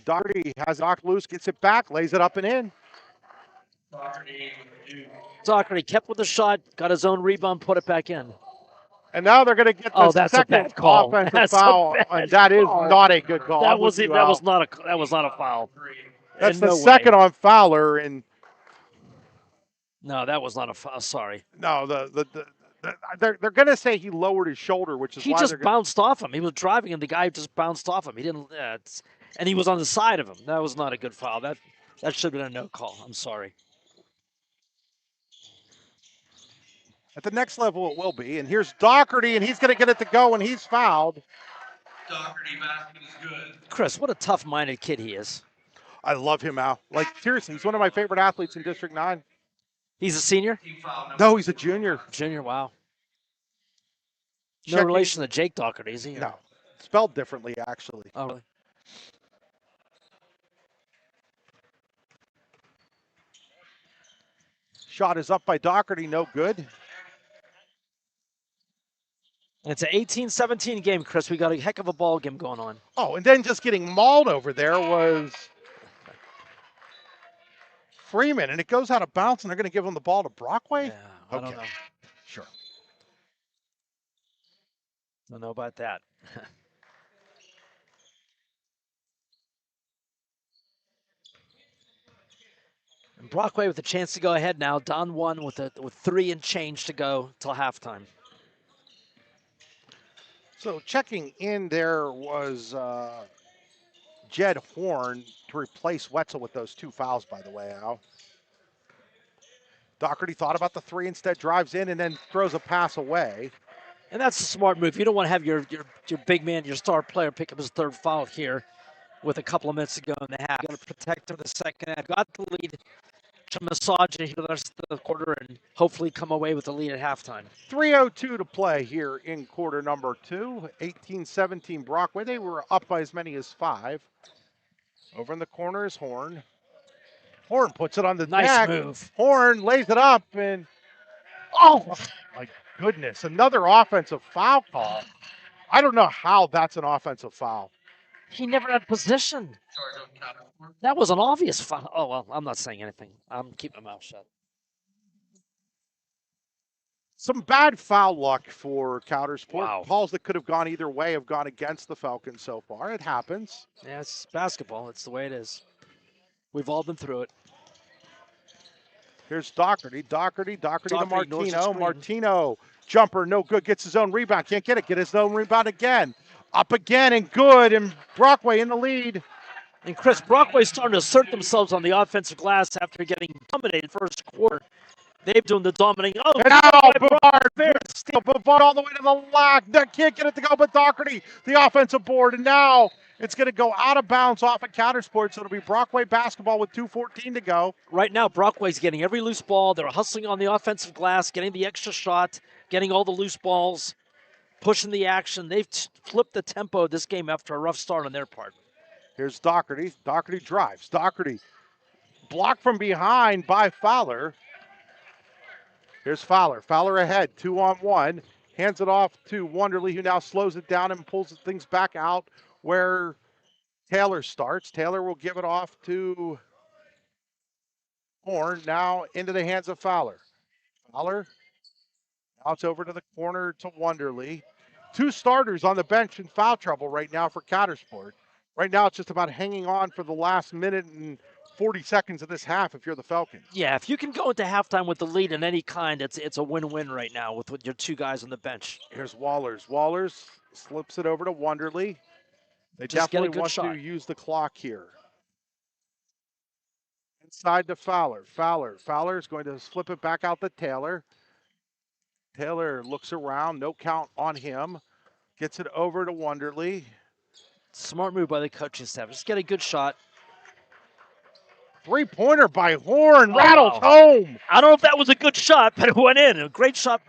Doherty. Has Doc loose, gets it back, lays it up and in. Doherty kept with the shot, got his own rebound, put it back in. And now they're going to get the that's a second bad call. offensive That's a foul, bad and that is call. not a good call. That was not a foul. That's In the no second way. on Fowler, and No, that was not a foul. Sorry. no, they're going to say he lowered his shoulder, which is He why just they're bounced off him. He was driving, and the guy just bounced off him. He didn't, and he was on the side of him. That was not a good foul. That should have been a no call. I'm sorry. at the next level it will be. And here's Doherty, and he's going to get it to go, and he's fouled. Doherty basket is good. Chris, what a tough-minded kid he is. I love him, Al. Like, seriously, he's one of my favorite athletes in District 9. He's a senior? Team foul number No, he's a junior. Junior, wow. No Checking- relation to Jake Doherty, is he? No, spelled differently, actually. Oh, really? Shot is up by Doherty, no good. It's an 18-17 game, Chris. We got a heck of a ball game going on. Oh, and then just getting mauled over there was Freeman, and it goes out of bounds, and they're going to give him the ball to Brockway? Yeah, I don't know. Sure. Don't know about that. And Brockway with a chance to go ahead now, down 1 with 3 and change to go till halftime. So checking in there was Jed Horn to replace Wetzel with those 2 fouls, by the way, Al. Doherty thought about the 3, instead drives in and then throws a pass away. And that's a smart move. You don't want to have your big man, your star player, pick up his 3rd foul here with a couple of minutes to go in the half. You got to protect him the second half. Got the lead to massage it here the rest of the quarter and hopefully come away with the lead at halftime. 3:02 to play here in quarter number 2. 18-17 Brockway. They were up by as many as 5. Over in the corner is Horn. Horn puts it on the nice deck. Move. Horn lays it up and oh my goodness, another offensive foul call. I don't know how that's an offensive foul. He never had position. That was an obvious foul. Oh, well, I'm not saying anything. I'm keeping my mouth shut. Some bad foul luck for Coudersport. Wow. Calls that could have gone either way have gone against the Falcons so far. It happens. Yeah, it's basketball. It's the way it is. We've all been through it. Here's Doherty to Martino. Screen. Martino, jumper, no good. Gets his own rebound. Can't get it. Get his own rebound again. Up again and good. And Brockway in the lead. And Chris, Brockway's starting to assert themselves on the offensive glass after getting dominated first quarter. They've doing the dominating. Oh, and now Bavard. Steal Bavard all the way to the lock. Can't get it to go, but Doherty, the offensive board. And now it's going to go out of bounds off of Coudersport, so it'll be Brockway basketball with 2:14 to go. Right now, Brockway's getting every loose ball. They're hustling on the offensive glass, getting the extra shot, getting all the loose balls, pushing the action. They've flipped the tempo of this game after a rough start on their part. Here's Doherty. Doherty drives. Doherty blocked from behind by Fowler. Here's Fowler. Fowler ahead, 2-on-1. Hands it off to Wonderly, who now slows it down and pulls things back out where Taylor starts. Taylor will give it off to Horn. Now into the hands of Fowler. Fowler. Now it's over to the corner to Wonderly. 2 starters on the bench in foul trouble right now for Coudersport. Right now it's just about hanging on for the last minute and 40 seconds of this half if you're the Falcons. Yeah, if you can go into halftime with the lead in any kind, it's a win-win right now with your 2 guys on the bench. Here's Wallers. Wallers slips it over to Wonderly. They Just definitely want to use the clock here. Inside to Fowler. Fowler is going to flip it back out to Taylor. Taylor looks around. No count on him. Gets it over to Wonderly. Smart move by the coaching staff. Just get a good shot. 3-pointer by Horn. Rattles home. I don't know if that was a good shot, but it went in. A great shot.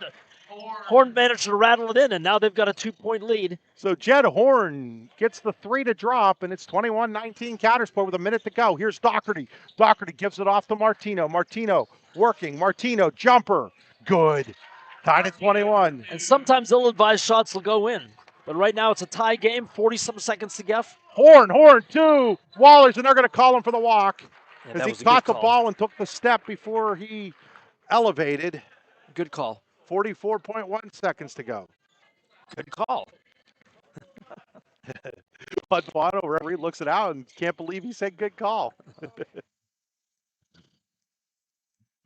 Horn managed to rattle it in, and now they've got a 2-point lead. So Jed Horn gets the 3 to drop, and it's 21-19 Coudersport with a minute to go. Here's Doherty. Doherty gives it off to Martino. Martino working. Martino, jumper. Good. Tied at 21. And sometimes ill-advised shots will go in. But right now it's a tie game, 40-some seconds to go. Horn, 2. Wallers, and they're going to call him for the walk. Yeah, as he caught the ball and took the step before he elevated. Good call. 44.1 seconds to go. Good call. Bud Bono, referee, looks it out and can't believe he said good call.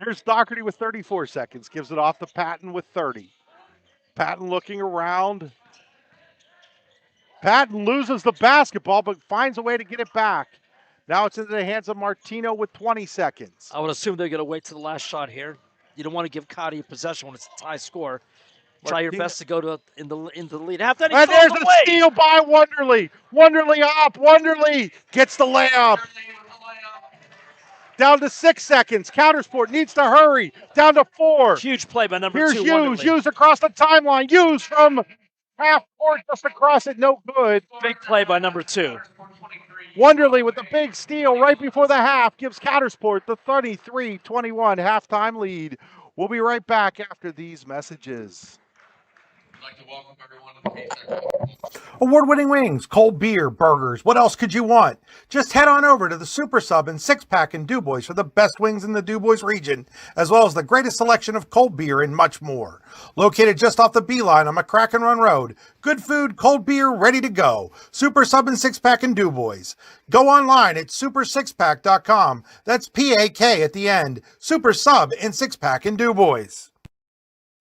Here's Doherty with 34 seconds. Gives it off to Patton with 30. Patton looking around. Patton loses the basketball, but finds a way to get it back. Now it's into the hands of Martino with 20 seconds. I would assume they're going to wait to the last shot here. You don't want to give Cotty a possession when it's a tie score. Try your best to go to into the lead. And there's a steal by Wonderly. Wonderly up. Wonderly gets the layup. Down to 6 seconds. Coudersport needs to hurry. Down to 4. Huge play by number 2. Here's Hughes across the timeline. Hughes from half court just across it. No good. Big play by number 2. Wonderly with the big steal right before the half gives Coudersport the 33-21 halftime lead. We'll be right back after these messages. I'd like to welcome everyone to the Paycheck. Award-winning wings, cold beer, burgers. What else could you want? Just head on over to the Super Sub and Six Pack in DuBois for the best wings in the DuBois region, as well as the greatest selection of cold beer and much more. Located just off the Beeline on McCracken Run Road. Good food, cold beer, ready to go. Super Sub and Six Pack in DuBois. Go online at supersixpack.com. That's P-A-K at the end. Super Sub and Six Pack in DuBois.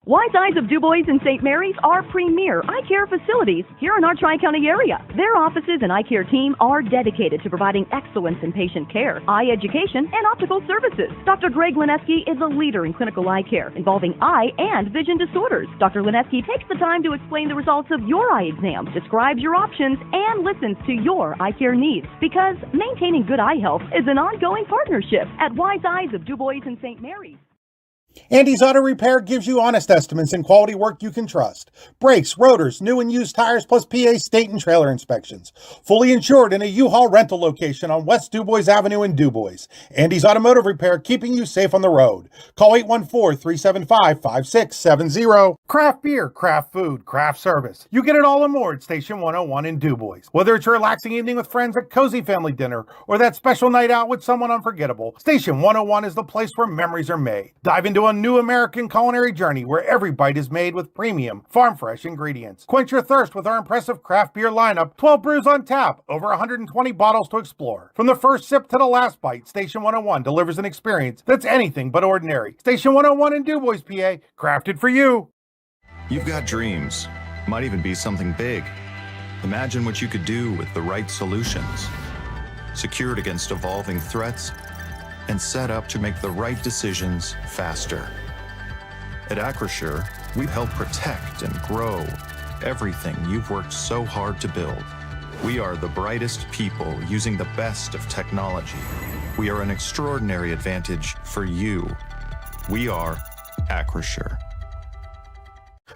Wise Eyes of DuBois and St. Mary's are premier eye care facilities here in our Tri-County area. Their offices and eye care team are dedicated to providing excellence in patient care, eye education, and optical services. Dr. Greg Lineski is a leader in clinical eye care involving eye and vision disorders. Dr. Lineski takes the time to explain the results of your eye exam, describes your options, and listens to your eye care needs, because maintaining good eye health is an ongoing partnership at Wise Eyes of DuBois and St. Mary's. Andy's Auto Repair gives you honest estimates and quality work you can trust. Brakes, rotors, new and used tires, plus PA state and trailer inspections. Fully insured in a U-Haul rental location on West DuBois Avenue in DuBois. Andy's Automotive Repair, keeping you safe on the road. Call 814-375-5670. Craft beer, craft food, craft service. You get it all and more at Station 101 in DuBois. Whether it's your relaxing evening with friends at Cozy Family Dinner or that special night out with someone unforgettable, Station 101 is the place where memories are made. Dive into a new American culinary journey where every bite is made with premium, farm-fresh ingredients. Quench your thirst with our impressive craft beer lineup, 12 brews on tap, over 120 bottles to explore. From the first sip to the last bite, Station 101 delivers an experience that's anything but ordinary. Station 101 in DuBois, PA, crafted for you. You've got dreams, might even be something big. Imagine what you could do with the right solutions. Secured against evolving threats and set up to make the right decisions faster. At Acrisure, we help protect and grow everything you've worked so hard to build. We are the brightest people using the best of technology. We are an extraordinary advantage for you. We are Acrisure.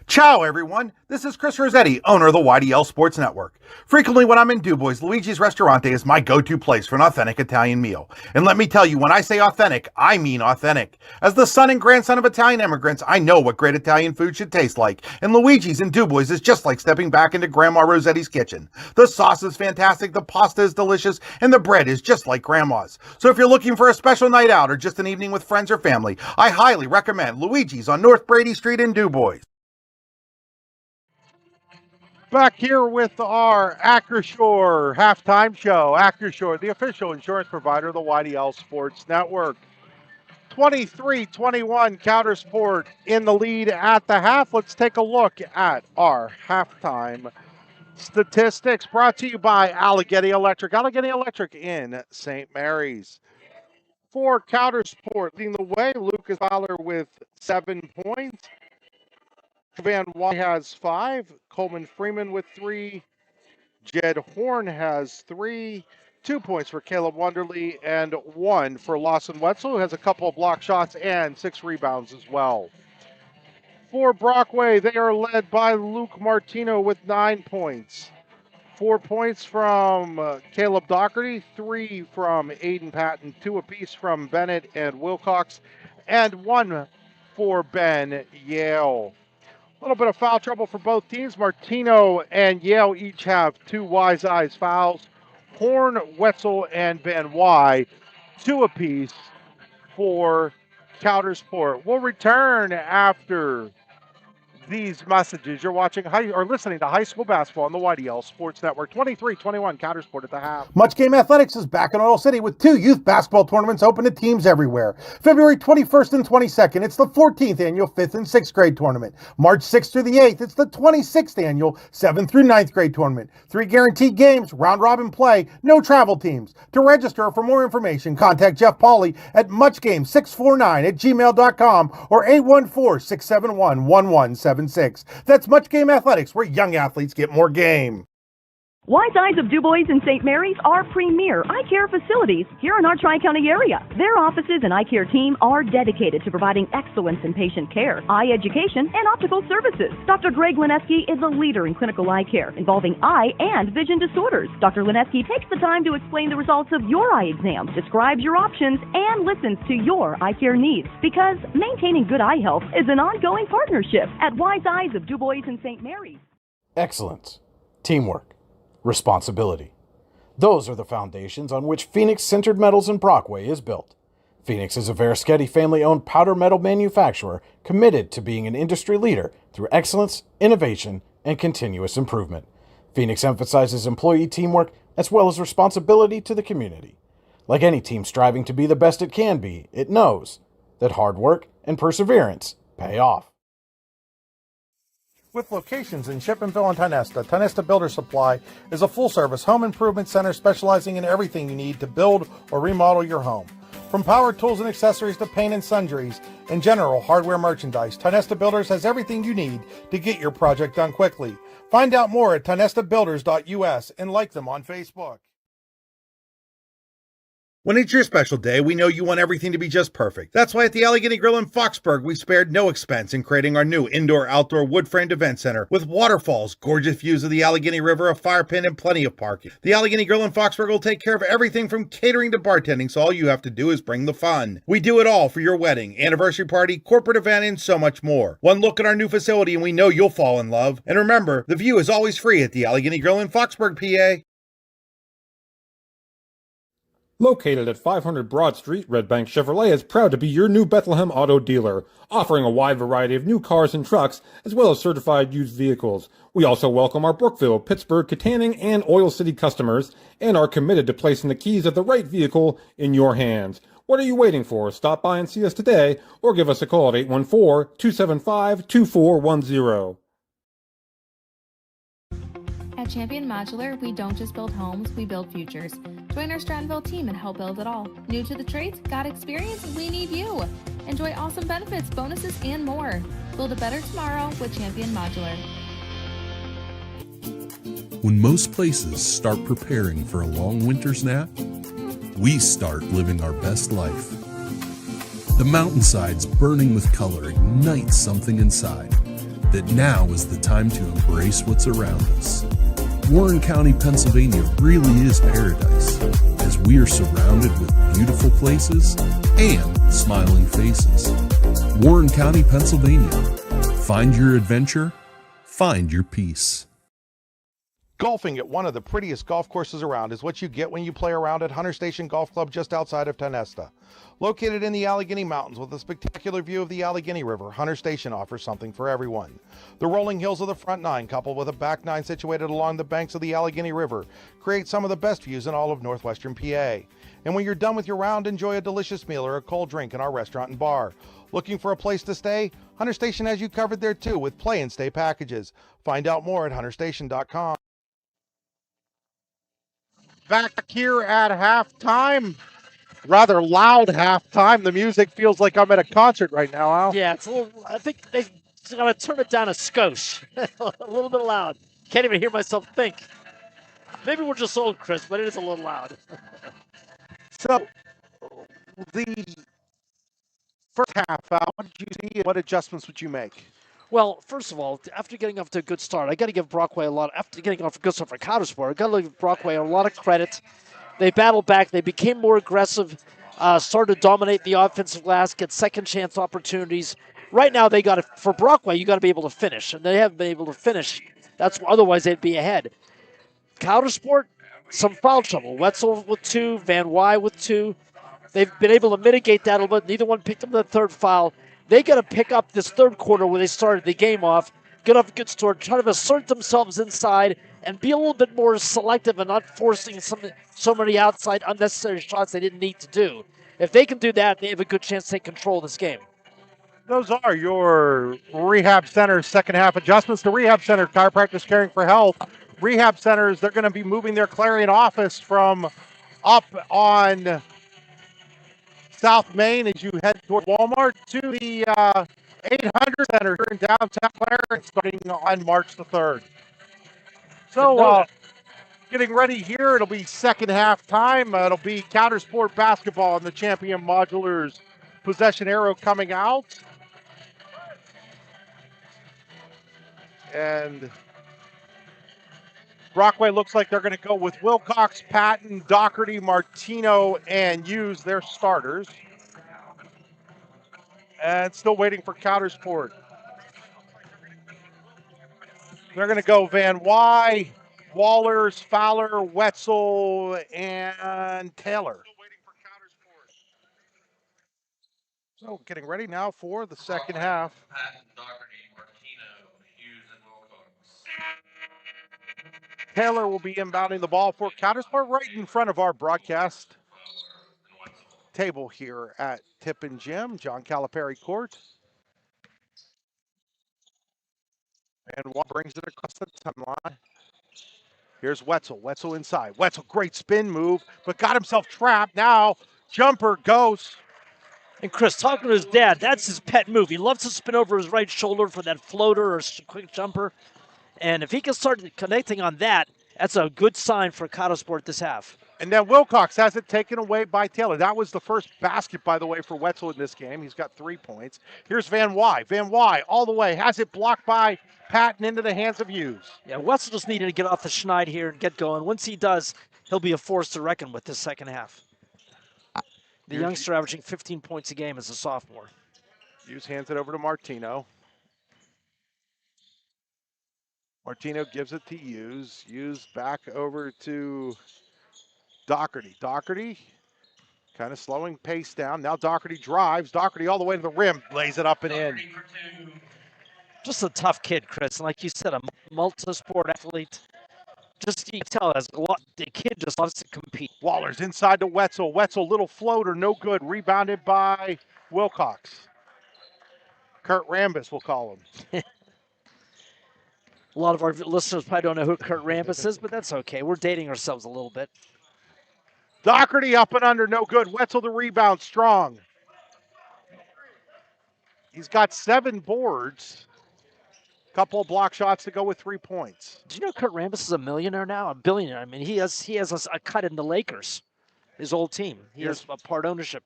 Ciao, everyone. This is Chris Rossetti, owner of the YDL Sports Network. Frequently when I'm in DuBois, Luigi's Ristorante is my go-to place for an authentic Italian meal. And let me tell you, when I say authentic, I mean authentic. As the son and grandson of Italian immigrants, I know what great Italian food should taste like. And Luigi's in DuBois is just like stepping back into Grandma Rossetti's kitchen. The sauce is fantastic, the pasta is delicious, and the bread is just like Grandma's. So if you're looking for a special night out or just an evening with friends or family, I highly recommend Luigi's on North Brady Street in DuBois. Back here with our Acrisure halftime show. Acrisure, the official insurance provider of the YDL Sports Network. 23-21, Coudersport in the lead at the half. Let's take a look at our halftime statistics, brought to you by Allegheny Electric. Allegheny Electric in St. Mary's. For Coudersport, leading the way, Lucas Fowler with 7 points. Van Wy has 5. Coleman Freeman with 3. Jed Horn has 3. 2 points for Caleb Wonderly and 1 for Lawson Wetzel, who has a couple of block shots and 6 rebounds as well. For Brockway, they are led by Luke Martino with 9 points. 4 points from Caleb Doherty, 3 from Aiden Patton, 2 apiece from Bennett and Wilcox, and 1 for Ben Yale. A little bit of foul trouble for both teams. Martino and Yale each have 2 Wise Eyes fouls. Horn, Wetzel, and Van Wy, 2 apiece for Coudersport. We'll return after these messages. You're watching or listening to high school basketball on the YDL Sports Network. 23-21, Coudersport at the half. Much Game Athletics is back in Oil City with 2 youth basketball tournaments open to teams everywhere. February 21st and 22nd, it's the 14th annual 5th and 6th grade tournament. March 6th through the 8th, it's the 26th annual 7th through 9th grade tournament. 3 guaranteed games, round robin play, no travel teams. To register or for more information, contact Jeff Pauley at muchgame649@gmail.com or 814-671-1176. That's Much Game Athletics, where young athletes get more game. Wise Eyes of DuBois and St. Mary's are premier eye care facilities here in our Tri-County area. Their offices and eye care team are dedicated to providing excellence in patient care, eye education, and optical services. Dr. Greg Lineski is a leader in clinical eye care involving eye and vision disorders. Dr. Lineski takes the time to explain the results of your eye exam, describes your options, and listens to your eye care needs, because maintaining good eye health is an ongoing partnership at Wise Eyes of DuBois and St. Mary's. Excellence, teamwork, responsibility. Those are the foundations on which Phoenix Sintered Metals in Brockway is built. Phoenix is a Verschetti family-owned powder metal manufacturer committed to being an industry leader through excellence, innovation, and continuous improvement. Phoenix emphasizes employee teamwork as well as responsibility to the community. Like any team striving to be the best it can be, it knows that hard work and perseverance pay off. With locations in Shippenville and Tionesta, Tionesta Builder Supply is a full-service home improvement center specializing in everything you need to build or remodel your home. From power tools and accessories to paint and sundries and general hardware merchandise, Tionesta Builders has everything you need to get your project done quickly. Find out more at tionestabuilders.us and like them on Facebook. When it's your special day, we know you want everything to be just perfect. That's why at the Allegheny Grill in Foxburg, we spared no expense in creating our new indoor-outdoor wood-framed event center with waterfalls, gorgeous views of the Allegheny River, a fire pit, and plenty of parking. The Allegheny Grill in Foxburg will take care of everything from catering to bartending, so all you have to do is bring the fun. We do it all for your wedding, anniversary party, corporate event, and so much more. One look at our new facility and we know you'll fall in love. And remember, the view is always free at the Allegheny Grill in Foxburg, PA. Located at 500 Broad Street, Red Bank Chevrolet is proud to be your new Bethlehem auto dealer, offering a wide variety of new cars and trucks, as well as certified used vehicles. We also welcome our Brookville, Pittsburgh, Katanning, and Oil City customers, and are committed to placing the keys of the right vehicle in your hands. What are you waiting for? Stop by and see us today, or give us a call at 814-275-2410. At Champion Modular, we don't just build homes, we build futures. Join our Strattonville team and help build it all. New to the trades? Got experience? We need you. Enjoy awesome benefits, bonuses, and more. Build a better tomorrow with Champion Modular. When most places start preparing for a long winter's nap, we start living our best life. The mountainsides burning with color ignite something inside that now is the time to embrace what's around us. Warren County, Pennsylvania really is paradise, as we are surrounded with beautiful places and smiling faces. Warren County, Pennsylvania. Find your adventure, find your peace. Golfing at one of the prettiest golf courses around is what you get when you play around at Hunter Station Golf Club just outside of Tionesta. Located in the Allegheny Mountains with a spectacular view of the Allegheny River, Hunter Station offers something for everyone. The rolling hills of the front nine, coupled with a back nine situated along the banks of the Allegheny River, create some of the best views in all of northwestern PA. And when you're done with your round, enjoy a delicious meal or a cold drink in our restaurant and bar. Looking for a place to stay? Hunter Station has you covered there too with play and stay packages. Find out more at hunterstation.com. Back here at halftime. Rather loud halftime. The music feels like I'm at a concert right now, Al. Yeah, it's a little. I think they've got to turn it down a skosh. A little bit loud. Can't even hear myself think. Maybe we're just old, Chris, but it is a little loud. So, the first half, Al, what did you see? What adjustments would you make? Well, first of all, after getting off to a good start, I got to give Brockway a lot. After getting off to a good start for Coudersport, I got to give Brockway a lot of credit. They battled back. They became more aggressive, started to dominate the offensive glass, get second chance opportunities. Right now, they got to, for Brockway, you got to be able to finish, and they haven't been able to finish. Otherwise they'd be ahead. Coudersport, some foul trouble. Wetzel with 2, Van Wy with 2. They've been able to mitigate that a little bit. Neither one picked up the third foul. They got to pick up this third quarter where they started the game off, get off a good start, try to assert themselves inside, and be a little bit more selective and not forcing so many outside unnecessary shots they didn't need to do. If they can do that, they have a good chance to take control of this game. Those are your Rehab Center second half adjustments. The Rehab Center, Chiropractors Caring for Health. Rehab Centers, they're going to be moving their Clarion office from up on South Main as you head toward Walmart to the 800 Center here in downtown Clarion starting on March the 3rd. So, getting ready here. It'll be second half time. It'll be Coudersport basketball and the Champion Modulars possession arrow coming out. And Brockway looks like they're going to go with Wilcox, Patton, Doherty, Martino, and Hughes, their starters. And still waiting for Coudersport. They're going to go Van Wy, Wallers, Fowler, Wetzel, and Taylor. So getting ready now for the second half. Patton, Doherty, Martino, Hughes, and Wilcox. Taylor will be inbounding the ball for Coudersport right in front of our broadcast table here at Tippin Gym, John Calipari Court. And Wall brings it across the timeline. Here's Wetzel. Wetzel inside. Wetzel, great spin move, but got himself trapped. Now, jumper goes. And Chris, talking to his dad, that's his pet move. He loves to spin over his right shoulder for that floater or quick jumper. And if he can start connecting on that, that's a good sign for Coudersport this half. And then Wilcox has it taken away by Taylor. That was the first basket, by the way, for Wetzel in this game. He's got 3 points. Here's Van Wy. Van Wy all the way. Has it blocked by Patton into the hands of Hughes. Yeah, Wetzel just needed to get off the schneid here and get going. Once he does, he'll be a force to reckon with this second half. The youngster averaging 15 points a game as a sophomore. Hughes hands it over to Martino. Martino gives it to Hughes. Hughes back over to Doherty. Doherty kind of slowing pace down. Now Doherty drives. Doherty all the way to the rim. Lays it up and in. Just a tough kid, Chris. And like you said, a multi-sport athlete. Just you can tell the kid just loves to compete. Waller's inside to Wetzel. Wetzel, little floater, no good. Rebounded by Wilcox. Kurt Rambis, we'll call him. A lot of our listeners probably don't know who Kurt Rambis is, but that's okay. We're dating ourselves a little bit. Doherty up and under, no good. Wetzel the rebound, strong. He's got 7 boards. Couple of block shots to go with 3 points. Do you know Kurt Rambis is a millionaire now? A billionaire. I mean, he has a cut in the Lakers, his old team. He has a part ownership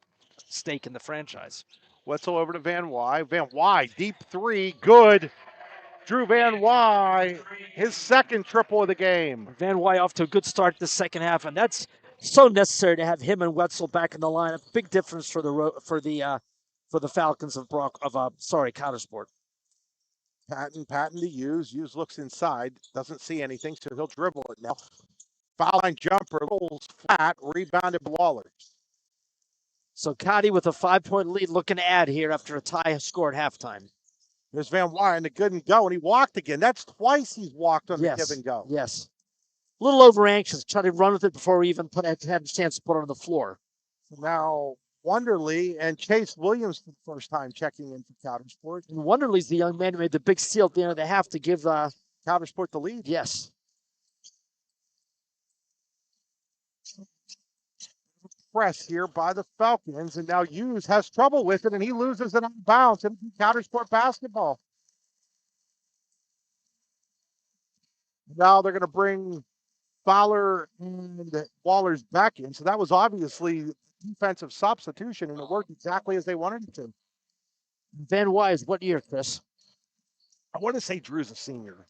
stake in the franchise. Wetzel over to Van Wy. Van Wy, deep 3, good. Drew Van Wy, his second triple of the game. Van Wy off to a good start this second half, and that's so necessary to have him and Wetzel back in the lineup. Big difference for the Falcons of Coudersport. Patton to Hughes. Hughes looks inside, doesn't see anything, so he'll dribble it now. Foul line jumper, rolls flat, rebounded by Wallers. So Cotty with a 5-point lead looking to add here after a tie score at halftime. There's Van Wy and the good and go, and he walked again. That's twice he's walked on the give and go. Yes. A little over anxious, trying to run with it before we even had a chance to put it on the floor. Now, Wonderly and Chase Williams for the first time checking in for Coudersport. And Wonderly's the young man who made the big steal at the end of the half to give Coudersport the lead. Yes. Press here by the Falcons, and now Hughes has trouble with it, and he loses it on bounce into Coudersport basketball. Now they're going to bring Fowler and Wallers back in, so that was obviously defensive substitution, and it worked exactly as they wanted it to. Van Wy is what year, Chris? I want to say Drew's a senior.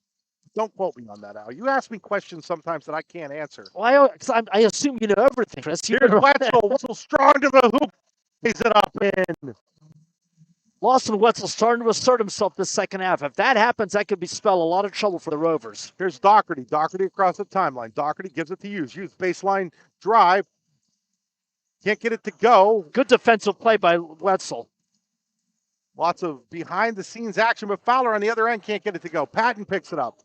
Don't quote me on that, Al. You ask me questions sometimes that I can't answer. Well, I assume you know everything, Chris. Here's Wetzel. Wetzel strong to the hoop. Plays it up in. Lawson Wetzel starting to assert himself this second half. If that happens, that could spell a lot of trouble for the Rovers. Here's Doherty. Doherty across the timeline. Doherty gives it to Hughes. Hughes baseline drive. Can't get it to go. Good defensive play by Wetzel. Lots of behind-the-scenes action, but Fowler on the other end can't get it to go. Patton picks it up.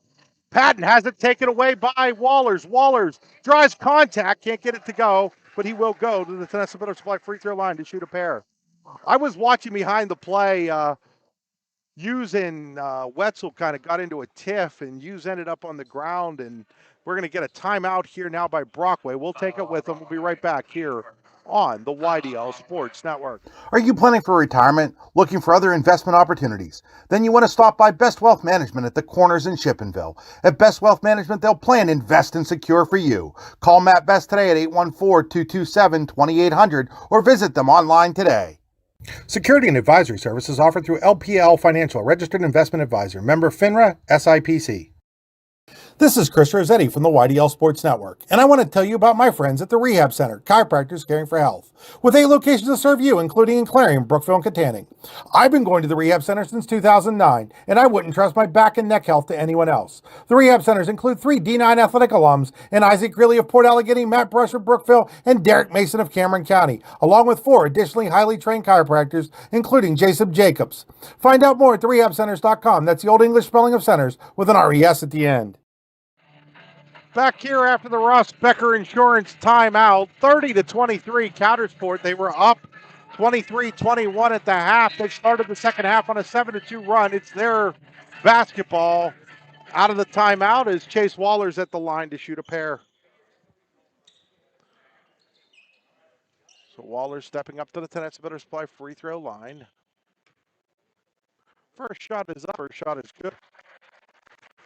Patton has it taken away by Wallers. Wallers drives contact, can't get it to go, but he will go to the Tennessee Middle Supply free throw line to shoot a pair. I was watching behind the play. Hughes and Wetzel kind of got into a tiff, and Hughes ended up on the ground, and we're going to get a timeout here now by Brockway. We'll take it with them. We'll be right back here on the YDL Sports Network. Are you planning for retirement, looking for other investment opportunities? Then you want to stop by Best Wealth Management at the Corners in Shippenville. At Best Wealth Management, they'll plan, invest, and secure for you. Call Matt Best today at 814-227-2800 or visit them online today. Security and advisory services offered through LPL Financial, registered investment advisor, member FINRA, SIPC. This is Chris Rossetti from the YDL Sports Network, and I want to tell you about my friends at the Rehab Center, Chiropractors Caring for Health, with 8 locations to serve you, including in Clarion, Brookville, and Katanning. I've been going to the Rehab Center since 2009, and I wouldn't trust my back and neck health to anyone else. The Rehab Centers include 3 D9 athletic alums, and Isaac Greeley of Port Allegheny, Matt Brush of Brookville, and Derek Mason of Cameron County, along with 4 additionally highly trained chiropractors, including Jason Jacobs. Find out more at therehabcenters.com. That's the Old English spelling of centers with an RES at the end. Back here after the Ross Becker Insurance timeout, 30-23, Coudersport. They were up 23-21 at the half. They started the second half on a 7-2 run. It's their basketball. Out of the timeout is Chase Waller's at the line to shoot a pair. So Waller stepping up to the Tennis Better Supply free throw line. First shot is up, first shot is good.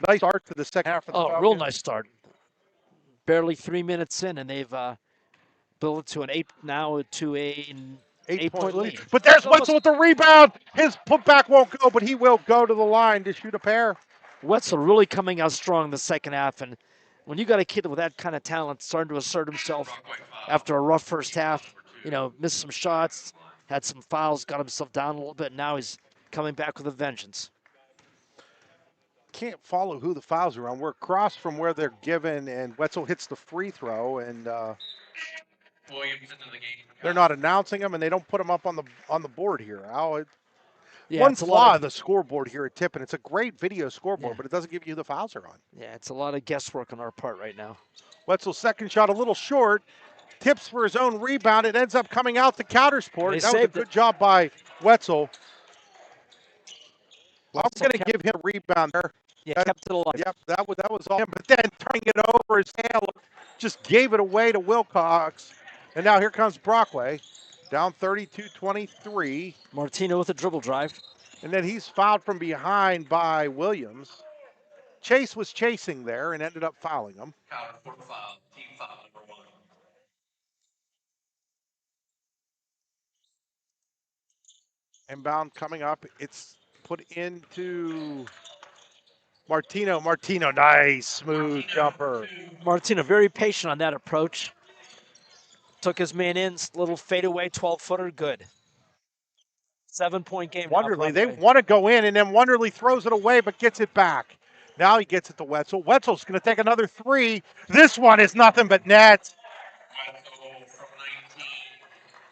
Nice start to the second half of the Falcons. Real nice start. Barely 3 minutes in, and they've built it to an 8-point lead. But there's Wetzel with the rebound. His putback won't go, but he will go to the line to shoot a pair. Wetzel really coming out strong in the second half, and when you got a kid with that kind of talent starting to assert himself after a rough first half, missed some shots, had some fouls, got himself down a little bit, and now he's coming back with a vengeance. Can't follow who the fouls are on. We're across from where they're given, and Wetzel hits the free throw, and they're not announcing them, and they don't put them up on the board here. One flaw of the scoreboard here at Tippin. It's a great video scoreboard, but it doesn't give you who the fouls are on. Yeah, it's a lot of guesswork on our part right now. Wetzel's second shot a little short. Tips for his own rebound. It ends up coming out to Coudersport. That was a good job by Wetzel. I'm going to give him a rebound there. Yeah, kept it alive. Yep, that was all him. But then turning it over his hand, just gave it away to Wilcox. And now here comes Brockway, down 32-23. Martino with a dribble drive. And then he's fouled from behind by Williams. Chase was chasing there and ended up fouling him. Team foul number 1. Inbound coming up. It's put into Martino. Martino, nice, smooth jumper. Martino very patient on that approach. Took his man in, little fadeaway 12-footer, good. 7-point game. Wonderly, they want to go in, and then Wonderly throws it away but gets it back. Now he gets it to Wetzel. Wetzel's going to take another 3. This one is nothing but net.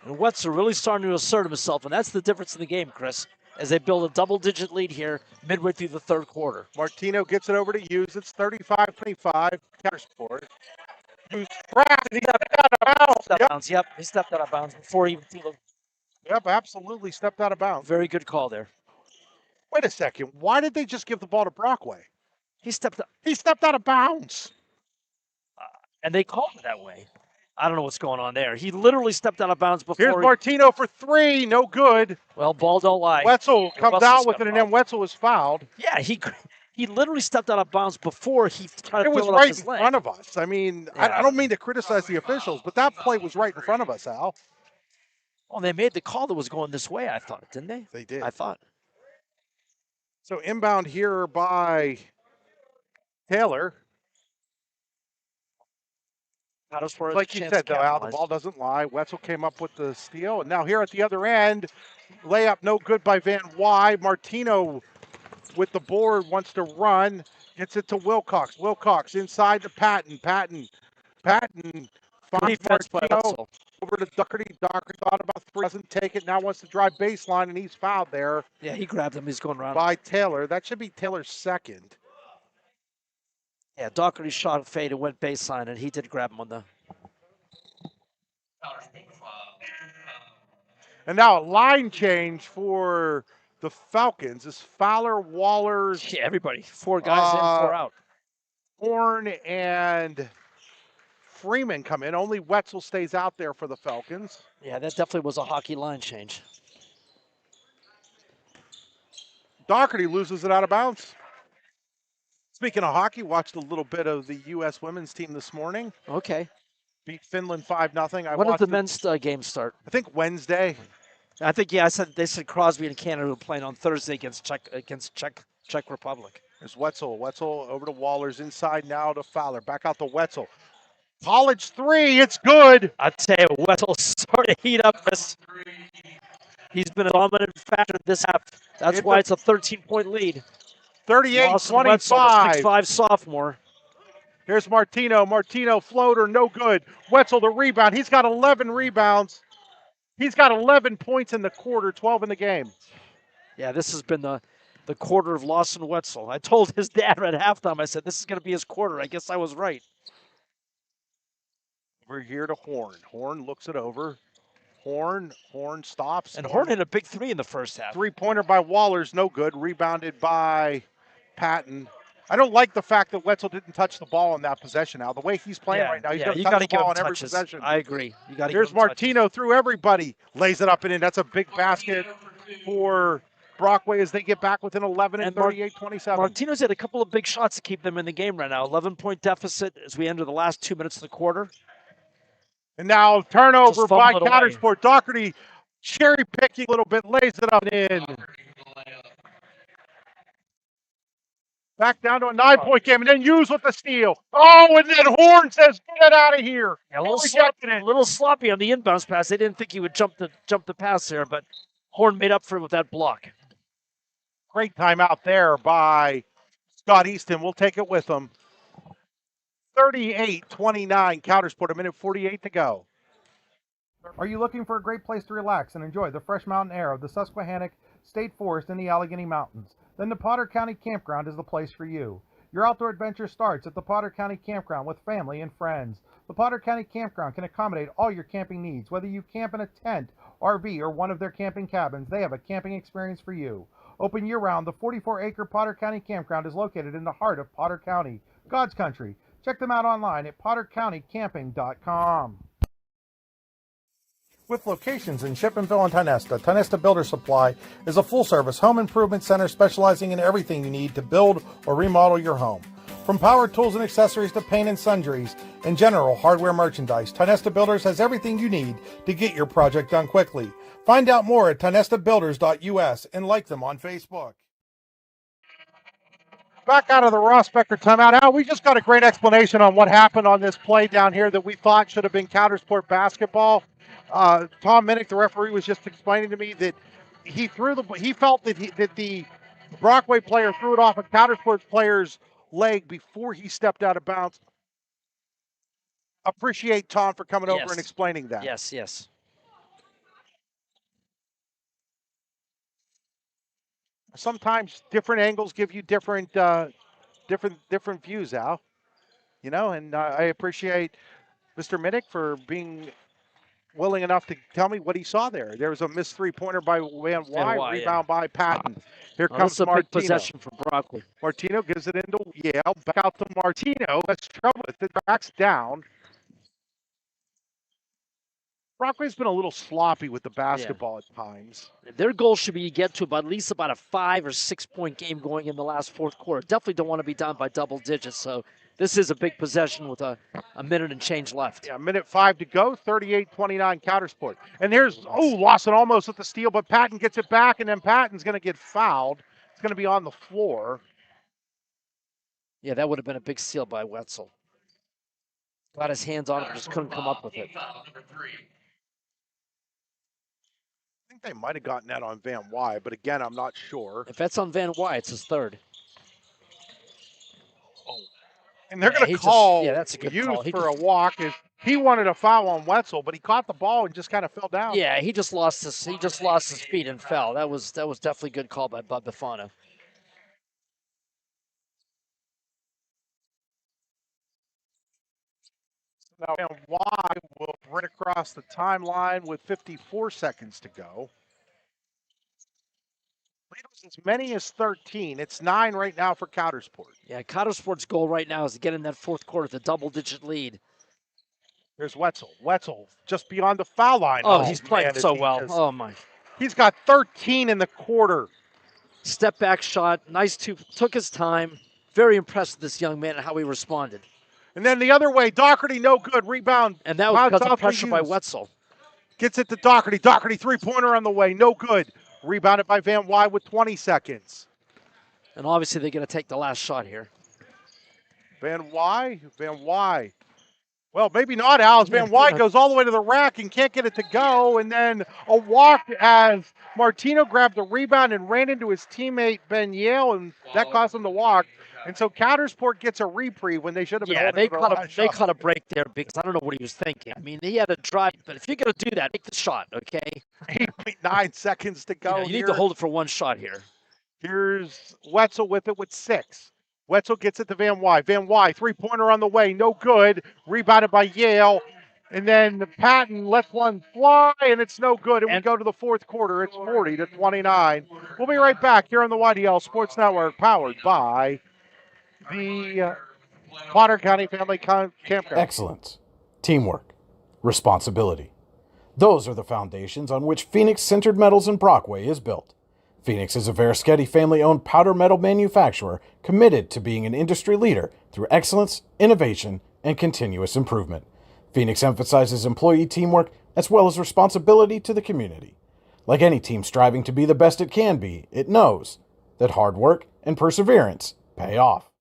And Wetzel really starting to assert himself, and that's the difference in the game, Chris, as they build a double-digit lead here midway through the third quarter. Martino gets it over to Hughes. It's 35-25, Coudersport. Hughes trapped, and he stepped out of bounds. Yep, he stepped out of bounds before he even threw the... Yep, absolutely stepped out of bounds. Very good call there. Wait a second. Why did they just give the ball to Brockway? He stepped out of bounds. And they called it that way. I don't know what's going on there. He literally stepped out of bounds before. Here's Martino for 3. No good. Well, ball don't lie. Wetzel comes out with it, and then Wetzel was fouled. Yeah, he literally stepped out of bounds before he tried to It was throw right it in front of us. I mean, I don't mean to criticize the officials, but that play was right in front of us, Al. Oh, they made the call that was going this way, I thought, didn't they? They did. I thought. So inbound here by Taylor. Like you said, though, Al, the ball doesn't lie. Wetzel came up with the steal. And now here at the other end, layup no good by Van Wy. Martino with the board wants to run. Gets it to Wilcox. Wilcox inside to Patton. Patton finds Martino. Over to Doherty. Doherty thought about 3. Doesn't take it. Now wants to drive baseline, and he's fouled there. Yeah, he grabbed him. He's going around. By Taylor. That should be Taylor's second. Yeah, Doherty shot a fade and went baseline, and he did grab him on the... And now a line change for the Falcons is Fowler, Wallers. Yeah, everybody. 4 guys in, 4 out. Horn and Freeman come in. Only Wetzel stays out there for the Falcons. Yeah, that definitely was a hockey line change. Doherty loses it out of bounds. Speaking of hockey, watched a little bit of the U.S. women's team this morning. Okay. Beat Finland 5-0. When did the men's game start? I think Wednesday. I think they said Crosby and Canada were playing on Thursday against Czech Republic. There's Wetzel. Wetzel over to Wallers, inside now to Fowler. Back out to Wetzel. College three, it's good. I tell you, Wetzel's starting to heat up this. He's been a dominant factor this half. That's why it's a 13-point lead. 38-25. 6'5" sophomore. Here's Martino. Martino floater, no good. Wetzel the rebound. He's got 11 rebounds. He's got 11 points in the quarter, 12 in the game. Yeah, this has been the quarter of Lawson Wetzel. I told his dad at halftime, I said, this is going to be his quarter. I guess I was right. We're here to Horn. Horn looks it over. Horn stops. And Horn hit a big three in the first half. Three-pointer by Wallers, no good. Rebounded by Patton. I don't like the fact that Wetzel didn't touch the ball in that possession now. The way he's playing right now, he's going to touch the ball in every possession. I agree. You got to. Here's Martino through everybody. Lays it up and in. That's a big basket for Brockway as they get back within 11 and 38-27. Martino's had a couple of big shots to keep them in the game right now. 11-point deficit as we enter the last 2 minutes of the quarter. And now turnover by Coudersport. Doherty cherry picking a little bit, lays it up and in. Back down to a 9-point game, and then Hughes with the steal. Oh, and then Horn says, "Get it out of here." Yeah, a little sloppy on the inbounds pass. They didn't think he would jump the pass there, but Horn made up for it with that block. Great timeout there by Scott Easton. We'll take it with him. 38-29, Coudersport, a minute 48 to go. Are you looking for a great place to relax and enjoy the fresh mountain air of the Susquehannock State Forest in the Allegheny Mountains? Then the Potter County Campground is the place for you. Your outdoor adventure starts at the Potter County Campground with family and friends. The Potter County Campground can accommodate all your camping needs. Whether you camp in a tent, RV, or one of their camping cabins, they have a camping experience for you. Open year-round, the 44-acre Potter County Campground is located in the heart of Potter County, God's country. Check them out online at pottercountycamping.com. With locations in Shippenville and Tionesta, Tionesta Builder Supply is a full-service home improvement center specializing in everything you need to build or remodel your home. From power tools and accessories to paint and sundries and general hardware merchandise, Tionesta Builders has everything you need to get your project done quickly. Find out more at tionestabuilders.us and like them on Facebook. Back out of the Ross Becker timeout. Al, we just got a great explanation on what happened on this play down here that we thought should have been Coudersport basketball. Tom Minnick, the referee, was just explaining to me that he felt that the Brockway player threw it off a Coudersport player's leg before he stepped out of bounds. Appreciate Tom for coming over and explaining that. Yes. Sometimes different angles give you different views, Al. You know, and I appreciate Mr. Minnick for being willing enough to tell me what he saw there. There was a missed three-pointer by Van Wy, rebound by Patton. Here comes a Martino. big possession for Brockway. Martino gives it into Yale, back out to Martino. That's trouble with it, backs down. Brockway's been a little sloppy with the basketball at times. Their goal should be to get to at least about a 5 or 6 point game going in the last fourth quarter. Definitely don't want to be down by double digits. So this is a big possession with a minute and change left. Yeah, minute 5 to go, 38-29 Coudersport. And here's, Lawson almost with the steal, but Patton gets it back, and then Patton's going to get fouled. It's going to be on the floor. Yeah, that would have been a big steal by Wetzel. Got his hands on it, just couldn't come up with it. I think they might have gotten that on Van Wy, but again, I'm not sure. If that's on Van Wy, it's his third. And they're going to call that's a good call. For a walk. He wanted a foul on Wetzel, but he caught the ball and just kind of fell down. Yeah, he just lost his feet and fell. That was definitely a good call by Bud Bufano. Now, Van Wy will bring across the timeline with 54 seconds to go. Lead was as many as 13. It's 9 right now for Coudersport. Yeah, Coudersport's goal right now is to get in that fourth quarter with a double-digit lead. Here's Wetzel. Wetzel just beyond the foul line. Oh, he's playing man, so well. Oh, my. He's got 13 in the quarter. Step back shot. Nice took his time. Very impressed with this young man and how he responded. And then the other way, Doherty, no good. Rebound. And that was because of pressure by Wetzel. Gets it to Doherty. Doherty, three-pointer on the way. No good. Rebounded by Van Wy with 20 seconds. And obviously they're going to take the last shot here. Van Wy. Well, maybe not, Al. Van Wy goes all the way to the rack and can't get it to go. And then a walk as Martino grabbed the rebound and ran into his teammate Ben Yale, and that cost him the walk. And so Coudersport gets a reprieve when they should have been. Yeah, they caught a break there because I don't know what he was thinking. I mean, he had a drive, but if you're going to do that, make the shot, okay? 8.9 seconds to go. You need to hold it for one shot here. Here's Wetzel with it with 6. Wetzel gets it to Van Wy. Van Wy, three-pointer on the way, no good. Rebounded by Yale. And then Patton lets one fly, and it's no good. And we go to the fourth quarter. It's 40-29. We'll be right back here on the YDL Sports Network, powered by the Potter County Family Campground. Excellence, teamwork, responsibility. Those are the foundations on which Phoenix Sintered Metals in Brockway is built. Phoenix is a Verschetti family-owned powder metal manufacturer committed to being an industry leader through excellence, innovation, and continuous improvement. Phoenix emphasizes employee teamwork as well as responsibility to the community. Like any team striving to be the best it can be, it knows that hard work and perseverance pay off.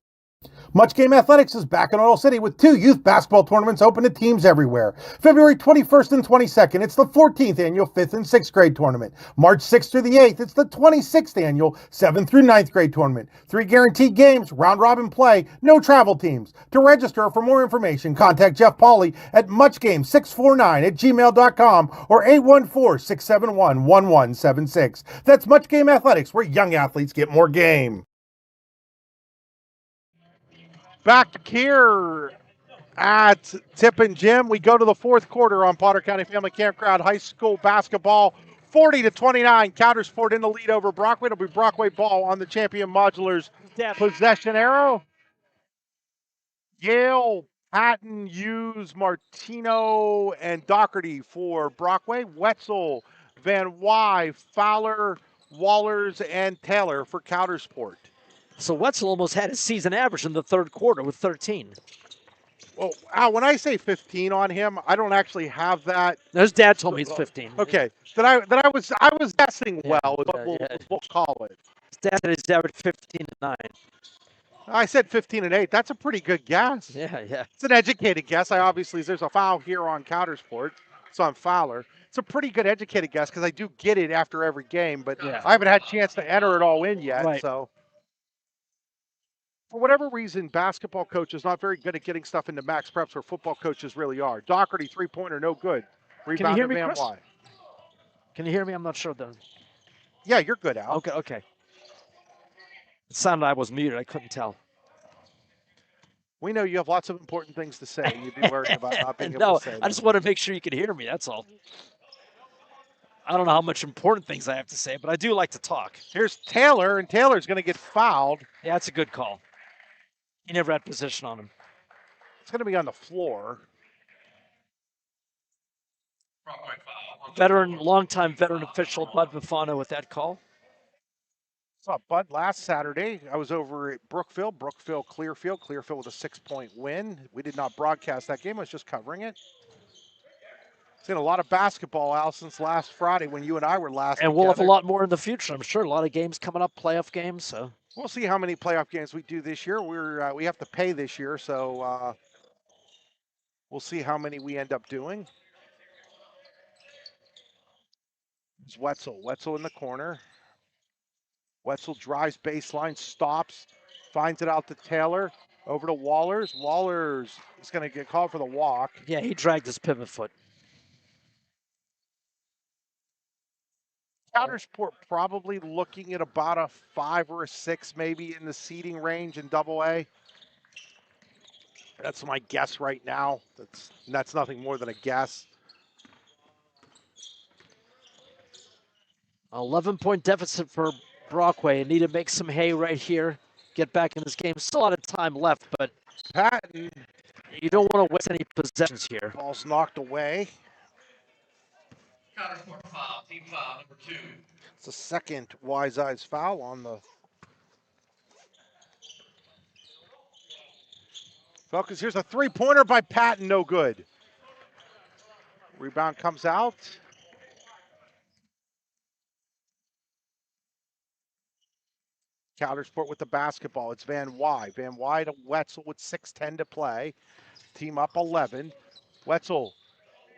Much Game Athletics is back in Oil City with 2 youth basketball tournaments open to teams everywhere. February 21st and 22nd, it's the 14th annual 5th and 6th grade tournament. March 6th through the 8th, it's the 26th annual 7th through 9th grade tournament. 3 guaranteed games, round-robin play, no travel teams. To register or for more information, contact Jeff Pauley at muchgame649@gmail.com or 814-671-1176. That's Much Game Athletics, where young athletes get more game. Back here at Tippin Gym, we go to the fourth quarter on Potter County Family Campground High School basketball. 40-29, Coudersport in the lead over Brockway. It'll be Brockway ball on the Champion Modulars possession arrow. Yale, Patton, Hughes, Martino, and Doherty for Brockway. Wetzel, Van Wy, Fowler, Wallers, and Taylor for Coudersport. So Wetzel almost had his season average in the third quarter with 13. Well, Al, when I say 15 on him, I don't actually have that. His dad told me he's 15. Okay, I was guessing well, is what we'll call it. His dad said his average 15-9. I said 15-8. That's a pretty good guess. Yeah. It's an educated guess. There's a foul here on Coudersport, so I'm Fowler. It's a pretty good educated guess because I do get it after every game, but I haven't had a chance to enter it all in yet. Right. So, for whatever reason, basketball coaches not very good at getting stuff into max preps where football coaches really are. Doherty, three-pointer, no good. Rebound. Can you hear me, Van Chris? Wy. Can you hear me? I'm not sure though. Yeah, you're good, Al. Okay. It sounded I was muted. I couldn't tell. We know you have lots of important things to say. You'd be worried about not being able to say them. I just want to make sure you can hear me. That's all. I don't know how much important things I have to say, but I do like to talk. Here's Taylor, and Taylor's going to get fouled. Yeah, that's a good call. He never had position on him. It's going to be on the floor. Longtime veteran official Bud Bufano with that call. Saw Bud last Saturday. I was over at Brookville, Clearfield with a 6-point win. We did not broadcast that game. I was just covering it. Seen a lot of basketball, Al, since last Friday when you and I were last And together. we'll have a lot more in the future, I'm sure. A lot of games coming up, playoff games. So we'll see how many playoff games we do this year. We have to pay this year, so we'll see how many we end up doing. It's Wetzel in the corner. Wetzel drives baseline, stops, finds it out to Taylor, over to Wallers. Wallers is going to get called for the walk. Yeah, he dragged his pivot foot. Coudersport probably looking at about a 5 or a 6 maybe in the seeding range in AA. That's my guess right now. That's nothing more than a guess. 11-point deficit for Brockway. Need to make some hay right here. Get back in this game. Still a lot of time left, but Patton You don't want to waste any possessions here. Ball's knocked away. Coudersport foul, team foul number 2. It's the second Wise Eyes foul on the Falcons. Here's a three-pointer by Patton, no good. Rebound comes out. Coudersport with the basketball. It's Van Wy. Van Wy to Wetzel with 6:10 to play. Team up 11. Wetzel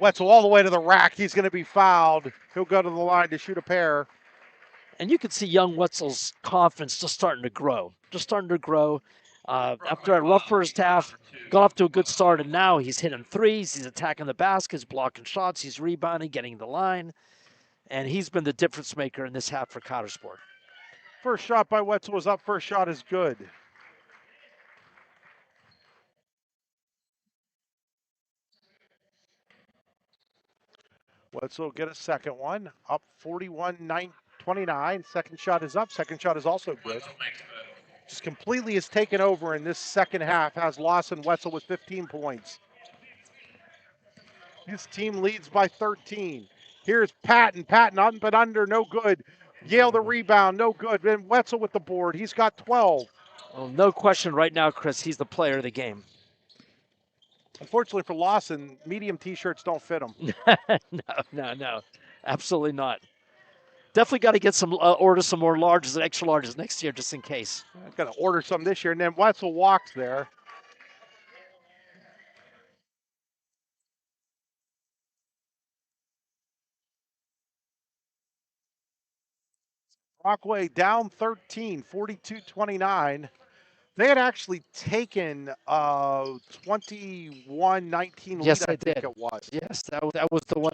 all the way to the rack. He's going to be fouled. He'll go to the line to shoot a pair. And you can see young Wetzel's confidence just starting to grow. After a rough first half, got off to a good start, and now he's hitting threes. He's attacking the baskets, blocking shots. He's rebounding, getting the line. And he's been the difference maker in this half for Coudersport. First shot by Wetzel was up. First shot is good. Wetzel get a second one. Up 41-29. Second shot is up. Second shot is also good. Just completely has taken over in this second half. Has Lawson Wetzel with 15 points. His team leads by 13. Here's Patton. Patton up and under, no good. Yale the rebound, no good. And Wetzel with the board. He's got 12. Well, no question right now, Chris, he's the player of the game. Unfortunately for Lawson, medium T-shirts don't fit him. No, absolutely not. Definitely got to get order some more larges and extra larges next year, just in case. I've got to order some this year, and then Wetzel walks there. Brockway down 13, 42-29. They had actually taken 21-19 lead, yes, I they think did. it was. Yes, that was the one.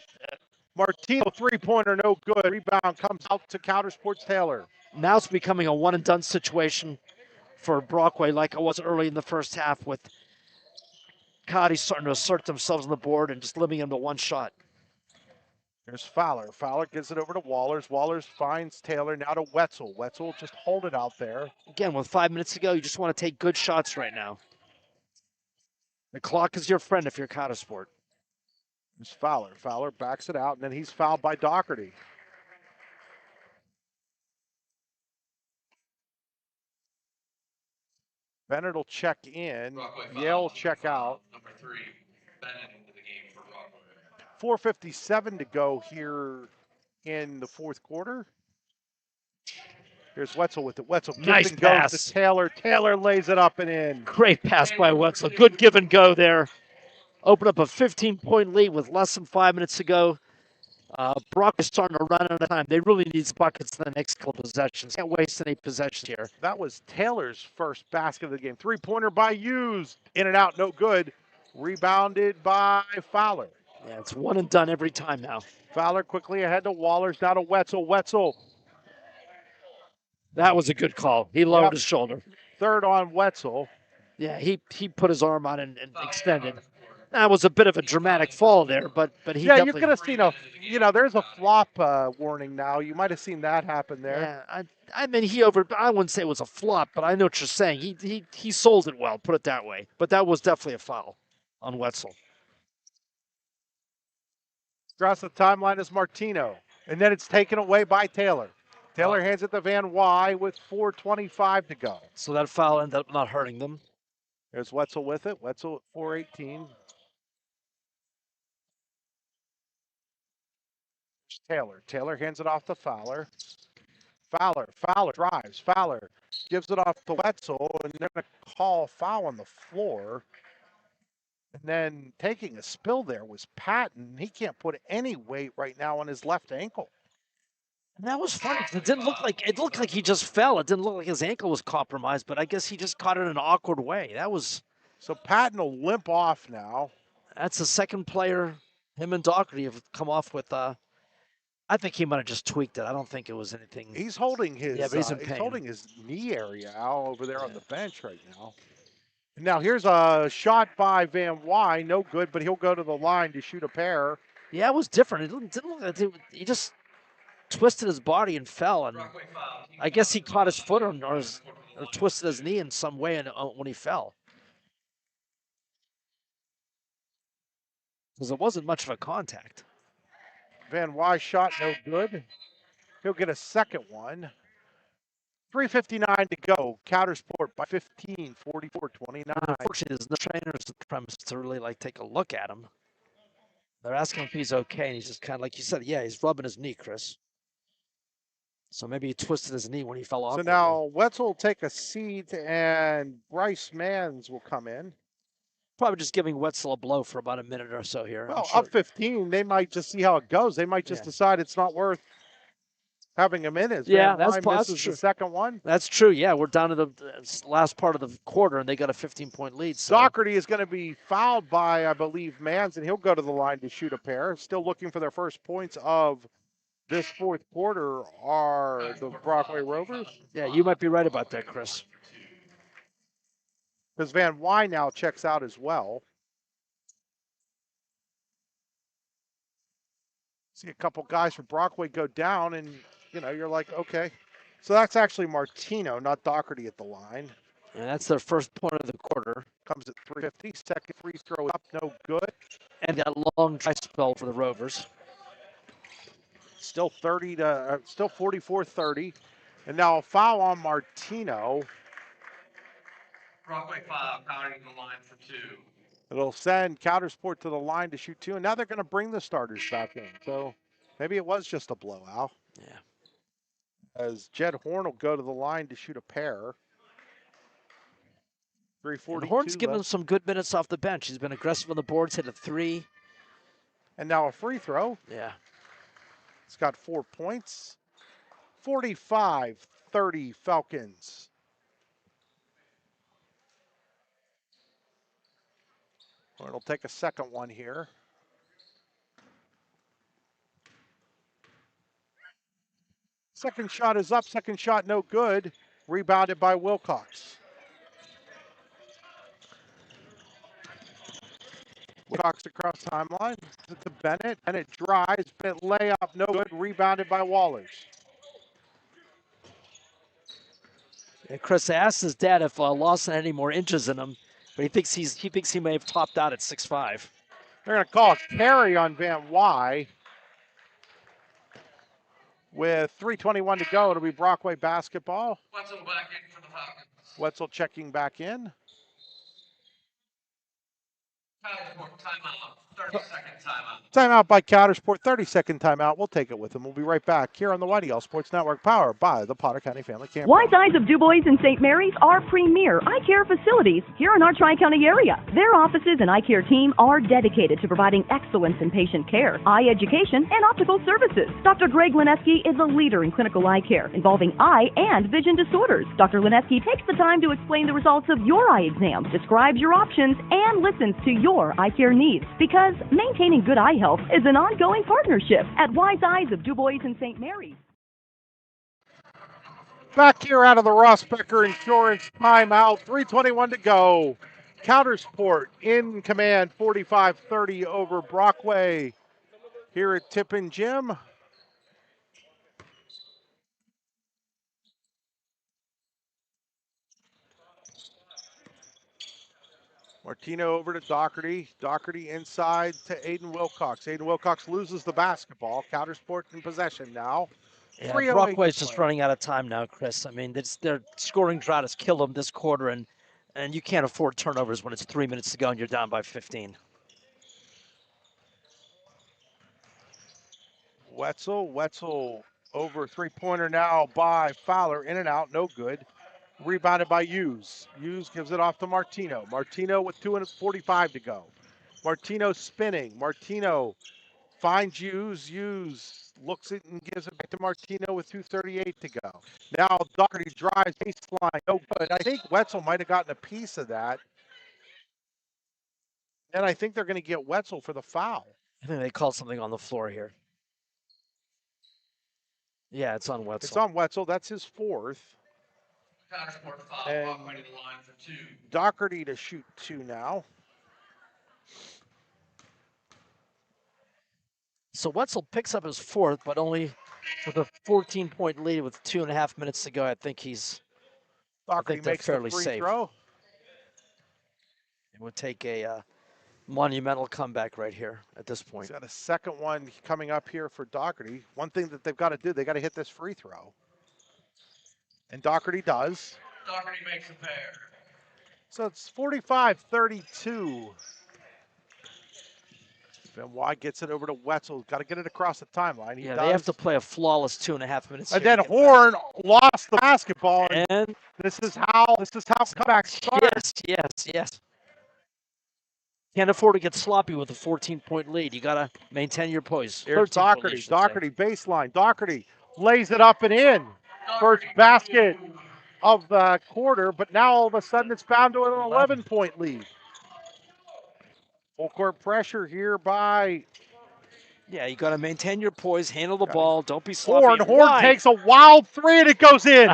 Martino three-pointer, no good. Rebound comes out to Coudersport's Taylor. Now it's becoming a one-and-done situation for Brockway, like it was early in the first half, with Cody starting to assert themselves on the board and just limiting him to one shot. There's Fowler. Fowler gives it over to Wallers. Wallers finds Taylor, now to Wetzel. Wetzel just hold it out there. Again, with 5 minutes to go, you just want to take good shots right now. The clock is your friend if you're Coudersport. There's Fowler. Fowler backs it out, and then he's fouled by Doherty. Bennett will check in. Yale will check out. Number 3, Bennett into the game for Brockway. 4:57 to go here in the fourth quarter. Here's Wetzel with it. Wetzel nice gives and pass goes to Taylor. Taylor lays it up and in. Great pass by Wetzel. Good give and go there. Open up a 15-point lead with less than 5 minutes to go. Brock is starting to run out of time. They really need buckets in the next couple possessions. Can't waste any possessions here. That was Taylor's first basket of the game. Three-pointer by Hughes. In and out, no good. Rebounded by Fowler. Yeah, it's one and done every time now. Fowler quickly ahead to Wallers, now to Wetzel. Wetzel. That was a good call. He lowered his shoulder. Third on Wetzel. Yeah, he put his arm on and extended. That was a bit of a dramatic fall there, but he yeah, definitely... you could have seen there's a flop warning now. You might have seen that happen there. Yeah, I mean, I wouldn't say it was a flop, but I know what you're saying. He sold it well, put it that way. But that was definitely a foul on Wetzel. Across the timeline is Martino, and then it's taken away by Taylor. Taylor hands it to Van Wy with 4:25 to go. So that foul ended up not hurting them. There's Wetzel with it. Wetzel at 4:18. Taylor. Taylor hands it off to Fowler. Fowler drives. Fowler gives it off to Wetzel, and they're going to call foul on the floor. And then taking a spill there was Patton. He can't put any weight right now on his left ankle. And that was funny. It looked like he just fell. It didn't look like his ankle was compromised, but I guess he just caught it in an awkward way. So Patton will limp off now. That's the second player him and Doherty have come off with. I think he might have just tweaked it. I don't think it was anything. He's holding his. Yeah, but he's in pain. He's holding his knee area out over there on the bench right now. Now here's a shot by Van Wy, no good, but he'll go to the line to shoot a pair. Yeah, it was different. It didn't look like he just twisted his body and fell, and I guess he caught his foot or twisted his knee in some way when he fell. Because it wasn't much of a contact. Van Wy shot no good. He'll get a second one. 3:59 to go. Coudersport by 15, 44-29. Unfortunately, there's no trainers at the premise to really take a look at him. They're asking if he's okay, and he's just kind of like you said. Yeah, he's rubbing his knee, Chris. So maybe he twisted his knee when he fell off. So now Wetzel will take a seat, and Bryce Mans will come in. Probably just giving Wetzel a blow for about a minute or so here. Well, up 15, they might just see how it goes. They might just decide it's not worth having him in. As yeah, Van that's misses true. The second one. That's true. Yeah, we're down to the last part of the quarter, and they got a 15-point lead. So. Doherty is going to be fouled by, I believe, Mans, and he'll go to the line to shoot a pair. Still looking for their first points of this fourth quarter are the Brockway Rovers. Yeah, you might be right about that, Chris. Because Van Wy now checks out as well. See a couple guys from Brockway go down, and, you're like, okay. So that's actually Martino, not Doherty at the line. And that's their first point of the quarter. Comes at 3:50. Second free throw up, no good. And that long dry spell for the Rovers. Still 44-30. And now a foul on Martino. Brockway foul, Couder to the line for 2. It'll send Coudersport to the line to shoot 2, and now they're going to bring the starters back in. So maybe it was just a blowout. Yeah. As Jed Horn will go to the line to shoot a pair. 3:42. Horn's given him some good minutes off the bench. He's been aggressive on the boards, hit a 3. And now a free throw. Yeah. He's got 4 points. 45-30 Falcons. It'll take a second one here. Second shot is up. Second shot no good. Rebounded by Wilcox. Wilcox across timeline to Bennett. Bennett drives. Bennett layup no good. Rebounded by Wallers. And Chris asked his dad if Lawson had any more inches in him, but he thinks he may have topped out at 6'5". They're going to call a carry on Van Wy. With 3:21 to go, it'll be Brockway basketball. Wetzel back in for the Falcons. Wetzel checking back in. Coudersport timeout. 30-second timeout. Timeout by Coudersport. 30-second timeout. We'll take it with them. We'll be right back here on the YDL Sports Network, powered by the Potter County Family Campground. Wise Eyes of DuBois and St. Mary's are premier eye care facilities here in our Tri-County area. Their offices and eye care team are dedicated to providing excellence in patient care, eye education, and optical services. Dr. Greg Lineski is a leader in clinical eye care involving eye and vision disorders. Dr. Lineski takes the time to explain the results of your eye exam, describes your options, and listens to your eye care needs. Because maintaining good eye health is an ongoing partnership at Wise Eyes of DuBois and St. Mary's. Back here out of the Ross Becker Insurance timeout. 3:21 to go. Coudersport in command, 45-30 over Brockway here at Tippin Gym. Martino over to Doherty. Doherty inside to Aiden Wilcox. Aiden Wilcox loses the basketball. Coudersport in possession now. Yeah, Brockway's just running out of time now, Chris. I mean, their scoring drought has killed them this quarter, and you can't afford turnovers when it's 3 minutes to go and you're down by 15. Wetzel over three-pointer now by Fowler. In and out, no good. Rebounded by Hughes. Hughes gives it off to Martino. Martino with 2:45 to go. Martino spinning. Martino finds Hughes. Hughes looks it and gives it back to Martino with 2:38 to go. Now Doherty drives baseline. No good. I think Wetzel might have gotten a piece of that. And I think they're going to get Wetzel for the foul. I think they called something on the floor here. Yeah, it's on Wetzel. It's on Wetzel. That's his fourth. Coudersport foul. Brockway to the line for 2. Doherty to shoot 2 now. So Wetzel picks up his fourth, but only with a 14-point lead with 2.5 minutes to go. I think Doherty makes fairly the free safe. throw. It would take a Monumental comeback right here at this point. He's got a second one coming up here for Doherty. One thing that they've got to do, they got to hit this free throw. And Doherty does. Doherty makes a pair. So it's 45-32. Benoit gets it over to Wetzel. Got to get it across the timeline. He Yeah, does. they have to play a flawless 2.5 minutes. And then Horn lost the basketball. And this is how comebacks start. Yes. Can't afford to get sloppy with a 14-point lead. You got to maintain your poise. Here's Doherty. Doherty baseline. Doherty lays it up and in. First basket of the quarter, but now all of a sudden it's found to an 11-point lead. Full court pressure here by. Yeah, you got to maintain your poise, handle the ball, don't be sloppy. Horn takes a wild three and it goes in.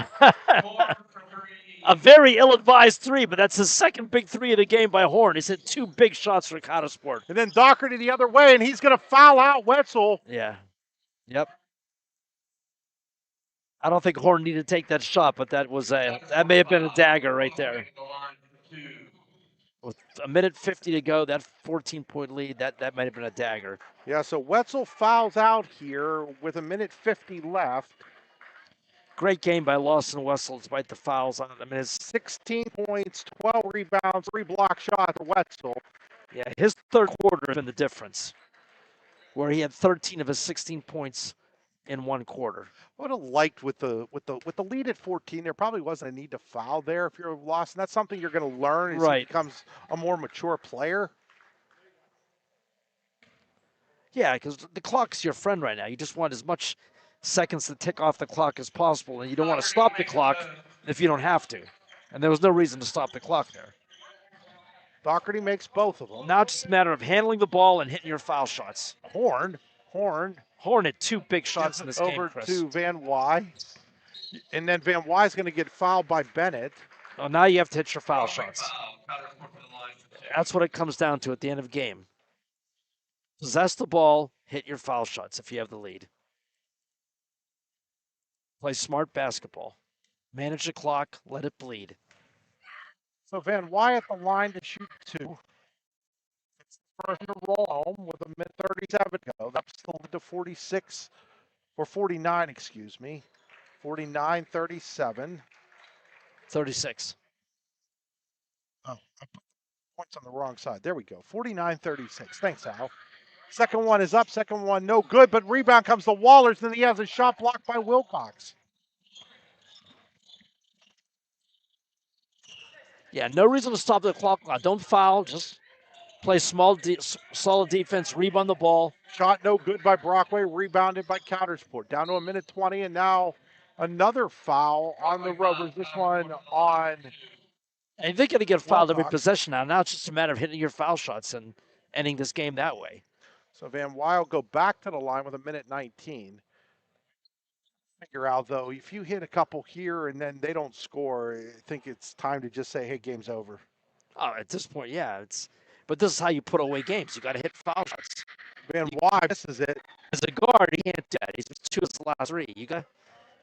A very ill-advised three, but that's the second big three of the game by Horn. He's hit 2 big shots for Coudersport. And then Doherty the other way, and he's going to foul out Wetzel. Yeah. Yep. I don't think Horn needed to take that shot, but that may have been a dagger right there. With a minute 50 to go, that 14-point lead, that might have been a dagger. Yeah, so Wetzel fouls out here with a minute 50 left. Great game by Lawson Wetzel despite the fouls on it. I mean, it's 16 points, 12 rebounds, 3 block shots for Wetzel. Yeah, his third quarter has been the difference, where he had 13 of his 16 points in one quarter. I would have liked with the lead at 14, there probably wasn't a need to foul there if you're lost. And that's something you're going to learn as he becomes a more mature player. Yeah, because the clock's your friend right now. You just want as much seconds to tick off the clock as possible, and you don't want to stop the clock if you don't have to. And there was no reason to stop the clock there. Doherty makes both of them. Now it's just a matter of handling the ball and hitting your foul shots. Horn hit 2 big shots in this game, over Chris. to Van Wy. And then Van Wy's going to get fouled by Bennett. Oh, now you have to hit your foul shots. That's what it comes down to at the end of the game. Possess the ball, hit your foul shots if you have the lead. Play smart basketball. Manage the clock, let it bleed. So Van Wy at the line to shoot 2. It's the first to roll home with a minute 37 to go. That's still to 46 or 49, excuse me. 49, 37. 36. Oh, I put points on the wrong side. There we go. 49, 36. Thanks, Al. Second one is up. Second one no good, but rebound comes to Wallers. Then he has a shot blocked by Wilcox. Yeah, no reason to stop the clock. Don't foul. Just play solid defense, rebound the ball. Shot no good by Brockway, rebounded by Coudersport. Down to a minute 20, and now another foul on the Rovers. This one on. And they're going to get fouled every possession now. Now it's just a matter of hitting your foul shots and ending this game that way. So Van Wy will go back to the line with a minute 19. Figure out, though, if you hit a couple here and then they don't score, I think it's time to just say, hey, game's over. Oh, at this point, yeah. But this is how you put away games. You got to hit foul shots. Van Wy misses it. As a guard, he can't do that. He's 2 of the last 3. You got to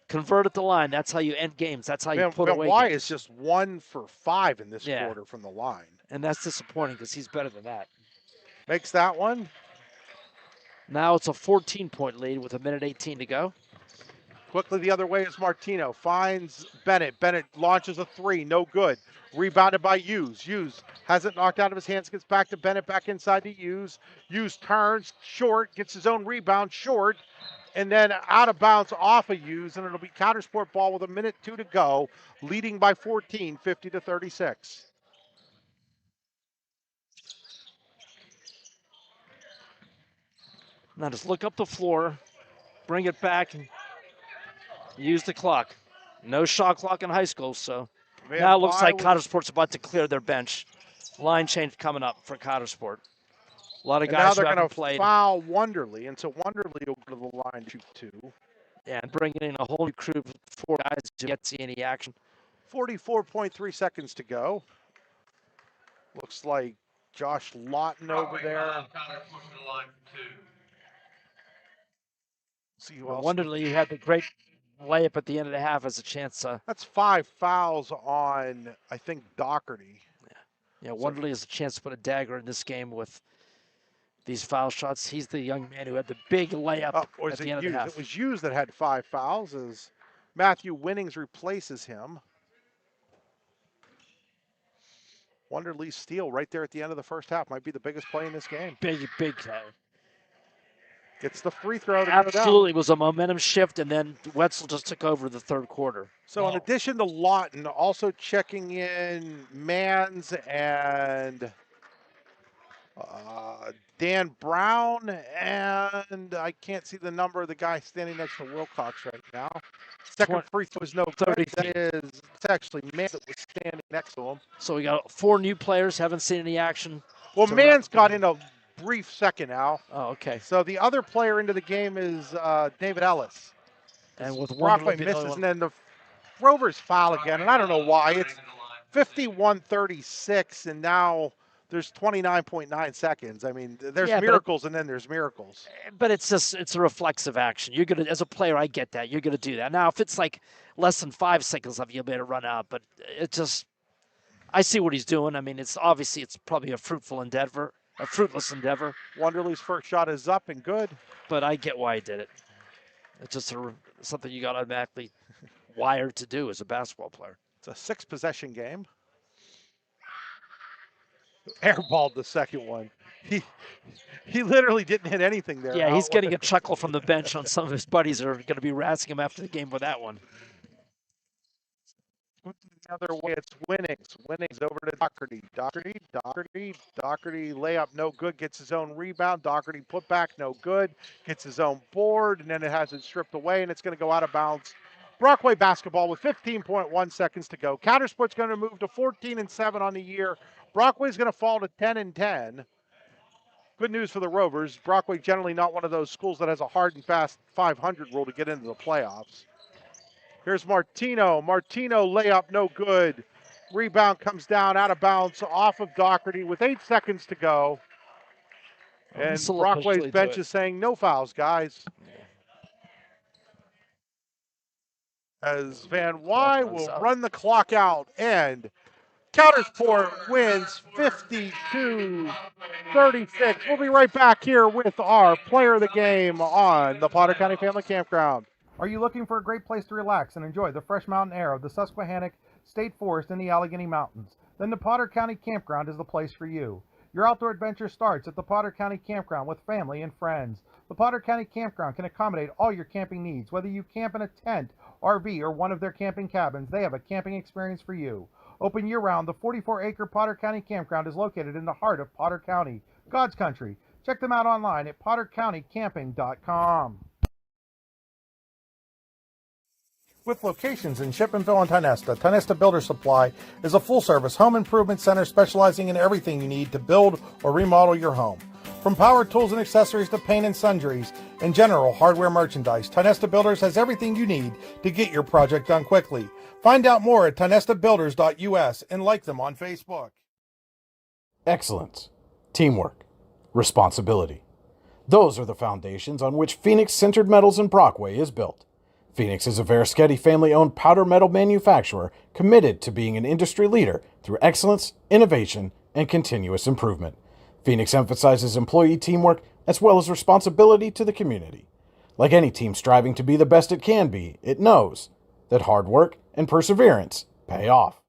convert at the line. That's how you end games. That's how you put away games. Van Wy is just 1 for 5 in this quarter from the line. And that's disappointing because he's better than that. Makes that one. Now it's a 14-point lead with a minute 18 to go. Quickly the other way is Martino. Finds Bennett. Bennett launches a 3. No good. Rebounded by Hughes. Hughes has it knocked out of his hands. Gets back to Bennett. Back inside to Hughes. Hughes turns short. Gets his own rebound short. And then out of bounds off of Hughes. And it'll be Coudersport ball with a minute 2 to go. Leading by 14, 50-36. Now just look up the floor. Bring it back and use the clock. No shot clock in high school, so now it looks like Coudersport's about to clear their bench. Line change coming up for Coudersport. A lot of guys who haven't played. Now they're going to foul Wonderly, and so Wonderly will go to the line to shoot 2. Yeah, and bringing in a whole new crew of 4 guys to get to see any action. 44.3 seconds to go. Looks like Josh Lawton over there. See who else. Wonderly had the great layup at the end of the half as a chance. That's 5 fouls on, I think, Doherty. Yeah, Wonderly has a chance to put a dagger in this game with these foul shots. He's the young man who had the big layup at the end of the half. It was Hughes that had 5 fouls as Matthew Winnings replaces him. Wonderly's steal right there at the end of the first half might be the biggest play in this game. Big play. Gets the free throw to Absolutely go down. was a momentum shift, and then Wetzel just took over the third quarter. So in addition to Lawton, also checking in Mans and Dan Brown, and I can't see the number of the guy standing next to Wilcox right now. Second free throw is no good. It's actually Mans that was standing next to him. So we got 4 new players, haven't seen any action. Well, Mans got in a brief second now. Oh, okay. So the other player into the game is David Ellis. And with Brockway misses, and then the Rovers foul again, and I don't know why. It's 51-36, and now there's 29.9 seconds. I mean, there's miracles, and then there's miracles. But it's a reflexive action. You're gonna, as a player, I get that. You're gonna do that. Now, if it's like less than 5 seconds of you'll be able to run out, but it just, I see what he's doing. I mean, it's probably a fruitless endeavor. Wonderly's first shot is up and good. But I get why he did it. It's just something you got automatically wired to do as a basketball player. It's a 6-possession game. Airballed the second one. He literally didn't hit anything there. Yeah, he's getting a chuckle from the bench on some of his buddies that are going to be razzing him after the game for that one. The other way, it's Winnings. Winnings over to Doherty. Doherty layup, no good. Gets his own rebound. Doherty put back, no good. Gets his own board, and then it has it stripped away, and it's going to go out of bounds. Brockway basketball with 15.1 seconds to go. Coudersport's going to move to 14-7 on the year. Brockway's going to fall to 10-10. Good news for the Rovers. Brockway generally not one of those schools that has a hard and fast 500 rule to get into the playoffs. Here's Martino. Martino layup, no good. Rebound comes down, out of bounds, off of Doherty with 8 seconds to go. And Brockway's bench is saying no fouls, guys. As Van Wy will run the clock out, and Coudersport wins 52-36. We'll be right back here with our player of the game on the Potter County Family Campground. Are you looking for a great place to relax and enjoy the fresh mountain air of the Susquehannock State Forest in the Allegheny Mountains? Then the Potter County Campground is the place for you. Your outdoor adventure starts at the Potter County Campground with family and friends. The Potter County Campground can accommodate all your camping needs. Whether you camp in a tent, RV, or one of their camping cabins, they have a camping experience for you. Open year-round, the 44-acre Potter County Campground is located in the heart of Potter County, God's country. Check them out online at pottercountycamping.com. With locations in Shippenville and Tionesta, Tionesta Builder Supply is a full-service home improvement center specializing in everything you need to build or remodel your home. From power tools and accessories to paint and sundries and general hardware merchandise, Tionesta Builders has everything you need to get your project done quickly. Find out more at tionestabuilders.us and like them on Facebook. Excellence, teamwork, responsibility. Those are the foundations on which Phoenix Sintered Metals in Brockway is built. Phoenix is a Verschetti family-owned powder metal manufacturer committed to being an industry leader through excellence, innovation, and continuous improvement. Phoenix emphasizes employee teamwork as well as responsibility to the community. Like any team striving to be the best it can be, it knows that hard work and perseverance pay off.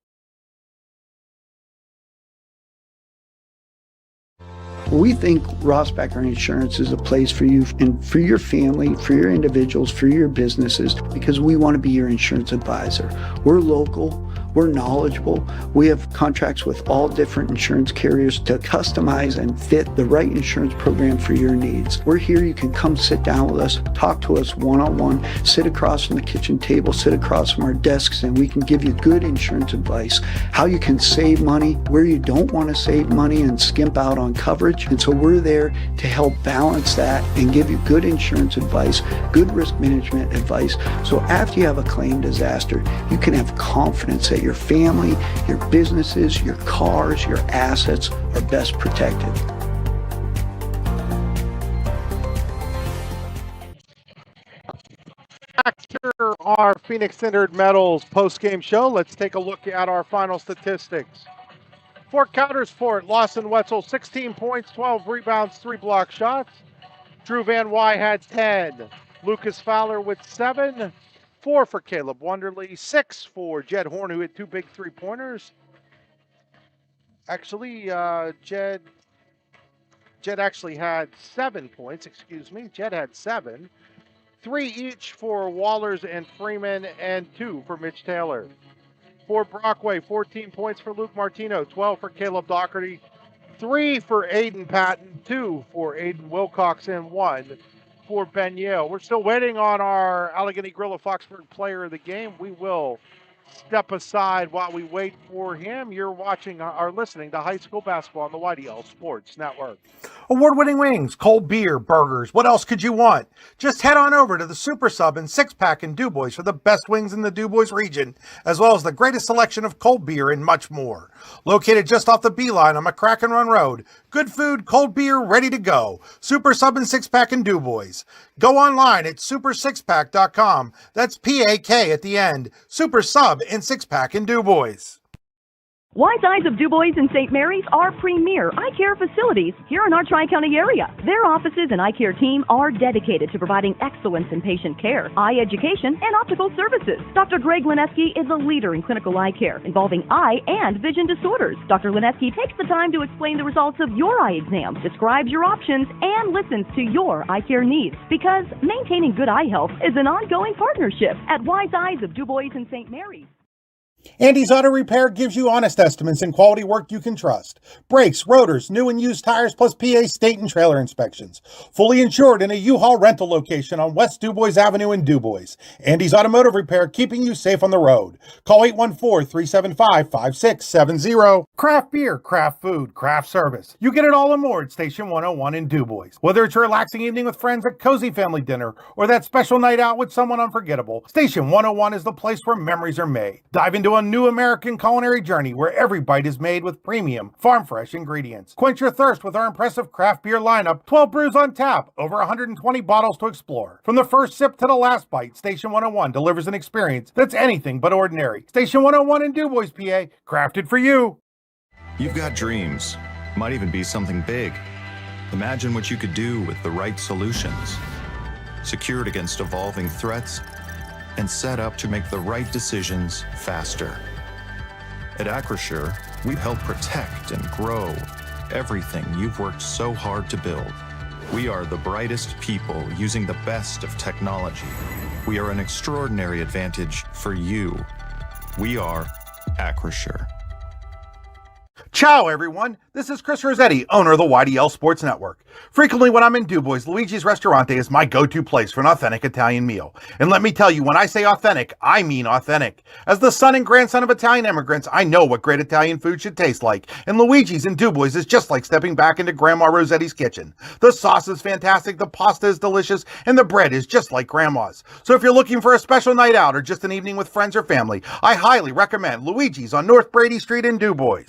We think Rossbacher Insurance is a place for you and for your family, for your individuals, for your businesses, because we want to be your insurance advisor. We're local, we're knowledgeable, we have contracts with all different insurance carriers to customize and fit the right insurance program for your needs. We're here, you can come sit down with us, talk to us one-on-one, sit across from the kitchen table, sit across from our desks, and we can give you good insurance advice, how you can save money, where you don't want to save money and skimp out on coverage. And so we're there to help balance that and give you good insurance advice, good risk management advice. So after you have a claim disaster, you can have confidence that your family, your businesses, your cars, your assets are best protected. After our Phoenix Sintered Metals post-game show, let's take a look at our final statistics. For Coudersport, Lawson Wetzel, 16 points, 12 rebounds, 3 block shots. Drew Van Wy had 10. Lucas Fowler with 7. 4 for Caleb Wonderly. 6 for Jed Horn, who had 2 big three-pointers. Actually, Jed actually had 7 points, excuse me. Jed had 7. 3 each for Wallers and Freeman, and 2 for Mitch Taylor. For Brockway, 14 points for Luke Martino, 12 for Caleb Doherty, 3 for Aiden Patton, 2 for Aiden Wilcox, and 1 for Ben Yale. We're still waiting on our Allegheny Grill of Foxburg player of the game. We will step aside while we wait for him. You're watching or listening to high school basketball on the YDL Sports Network. Award-winning wings, cold beer, burgers. What else could you want? Just head on over to the Super Sub and Six Pack in DuBois for the best wings in the DuBois region, as well as the greatest selection of cold beer and much more. Located just off the Beeline on McCracken Run Road. Good food, cold beer, ready to go. Super Sub and Six Pack in DuBois. Go online at supersixpack.com. That's P-A-K at the end. Super Sub and Six Pack in DuBois. Wise Eyes of DuBois and St. Mary's are premier eye care facilities here in our Tri-County area. Their offices and eye care team are dedicated to providing excellence in patient care, eye education, and optical services. Dr. Greg Lineski is a leader in clinical eye care involving eye and vision disorders. Dr. Lineski takes the time to explain the results of your eye exam, describes your options, and listens to your eye care needs, because maintaining good eye health is an ongoing partnership at Wise Eyes of DuBois and St. Mary's. Andy's Auto Repair gives you honest estimates and quality work you can trust. Brakes, rotors, new and used tires, plus PA state and trailer inspections. Fully insured in a U-Haul rental location on West DuBois Avenue in DuBois. Andy's Automotive Repair, keeping you safe on the road. Call 814-375-5670. Craft beer, craft food, craft service. You get it all and more at Station 101 in DuBois. Whether it's your relaxing evening with friends at Cozy Family Dinner or that special night out with someone unforgettable, Station 101 is the place where memories are made. Dive into a new American culinary journey where every bite is made with premium, farm-fresh ingredients. Quench your thirst with our impressive craft beer lineup, 12 brews on tap, over 120 bottles to explore. From the first sip to the last bite, Station 101 delivers an experience that's anything but ordinary. Station 101 in DuBois, PA, crafted for you. You've got dreams, might even be something big. Imagine what you could do with the right solutions. Secured against evolving threats and set up to make the right decisions faster. At Acrisure, we help protect and grow everything you've worked so hard to build. We are the brightest people using the best of technology. We are an extraordinary advantage for you. We are Acrisure. Ciao, everyone. This is Chris Rossetti, owner of the YDL Sports Network. Frequently when I'm in DuBois, Luigi's Ristorante is my go-to place for an authentic Italian meal. And let me tell you, when I say authentic, I mean authentic. As the son and grandson of Italian immigrants, I know what great Italian food should taste like. And Luigi's in DuBois is just like stepping back into Grandma Rossetti's kitchen. The sauce is fantastic, the pasta is delicious, and the bread is just like Grandma's. So if you're looking for a special night out or just an evening with friends or family, I highly recommend Luigi's on North Brady Street in DuBois.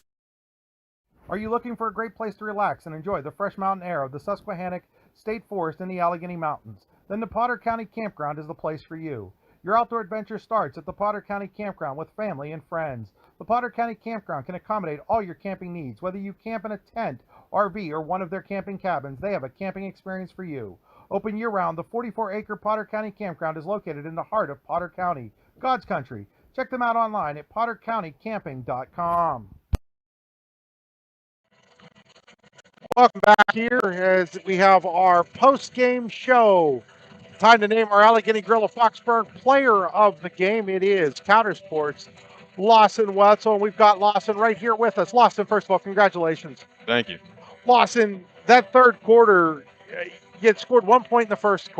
Are you looking for a great place to relax and enjoy the fresh mountain air of the Susquehannock State Forest in the Allegheny Mountains? Then the Potter County Campground is the place for you. Your outdoor adventure starts at the Potter County Campground with family and friends. The Potter County Campground can accommodate all your camping needs. Whether you camp in a tent, RV, or one of their camping cabins, they have a camping experience for you. Open year-round, the 44-acre Potter County Campground is located in the heart of Potter County, God's country. Check them out online at pottercountycamping.com. Welcome back here as we have our post-game show. Time to name our Allegheny Grill of Foxburg player of the game. It is Coudersport's Lawson Wetzel. And we've got Lawson right here with us. Lawson, first of all, congratulations. Thank you. Lawson, that third quarter, you had scored 1 point in the first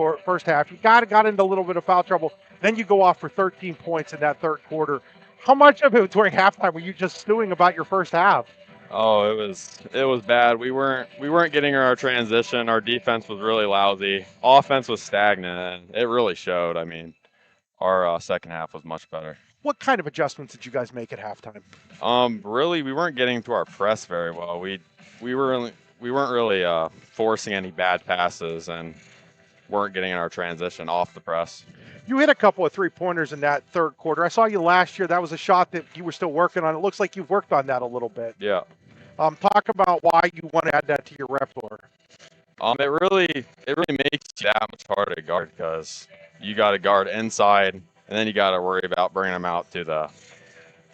half. You got into a little bit of foul trouble. Then you go off for 13 points in that third quarter. How much of it during halftime were you just stewing about your first half? Oh, it was bad. We weren't getting our transition. Our defense was really lousy. Offense was stagnant, and it really showed. I mean, our second half was much better. What kind of adjustments did you guys make at halftime? Really, we weren't getting to our press very well. We weren't really forcing any bad passes and weren't getting our transition off the press. You hit a couple of three-pointers in that third quarter. I saw you last year. That was a shot that you were still working on. It looks like you've worked on that a little bit. Yeah. Talk about why you want to add that to your repertoire. It really makes you that much harder to guard because you got to guard inside, and then you got to worry about bringing them out to the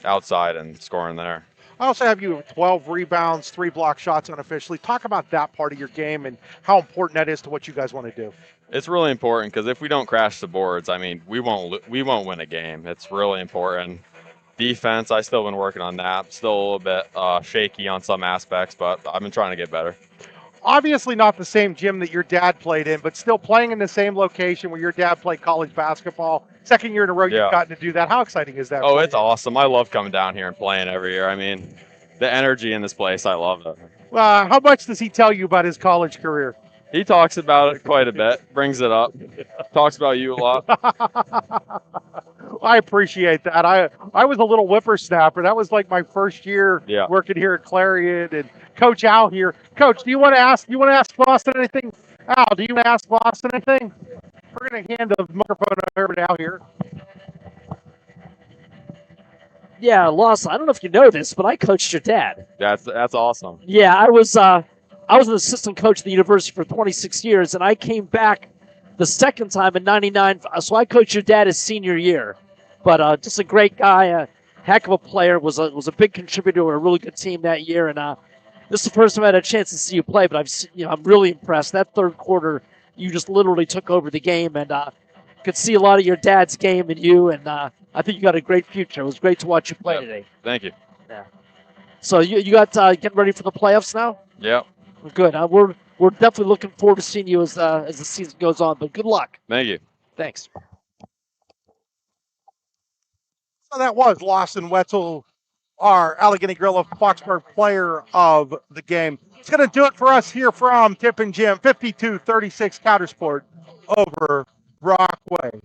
outside and scoring there. I also have you with 12 rebounds, 3 block shots unofficially. Talk about that part of your game and how important that is to what you guys want to do. It's really important because if we don't crash the boards, I mean, we won't win a game. It's really important. Defense, I still been working on that. Still a little bit shaky on some aspects, but I've been trying to get better. Obviously not the same gym that your dad played in, but still playing in the same location where your dad played college basketball. Second year in a row you've gotten to do that. How exciting is that? Oh, it's awesome. I love coming down here and playing every year. I mean, the energy in this place, I love it. How much does he tell you about his college career? He talks about it quite a bit, brings it up, talks about you a lot. I appreciate that. I was a little whippersnapper. That was like my first year working here at Clarion, and Coach Al here. Coach, do you want to ask Boston anything? Al, do you want to ask Boston anything? We're going to hand the microphone over to Al here. Yeah, Lawson, I don't know if you know this, but I coached your dad. That's awesome. Yeah, I was an assistant coach at the university for 26 years, and I came back the second time in '99. So I coached your dad his senior year. But just a great guy, a heck of a player, was a big contributor to a really good team that year. And this is the first time I had a chance to see you play, but I'm really impressed. That third quarter, you just literally took over the game, and could see a lot of your dad's game in you. And I think you got a great future. It was great to watch you play today. Thank you. Yeah. So you got getting ready for the playoffs now? Yeah. Good. We're definitely looking forward to seeing you as the season goes on. But good luck. Thank you. Thanks. So that was Lawson Wetzel, our Allegheny Grill of Foxburg player of the game. It's going to do it for us here from Tip and Jim, 52-36 Coudersport over Brockway.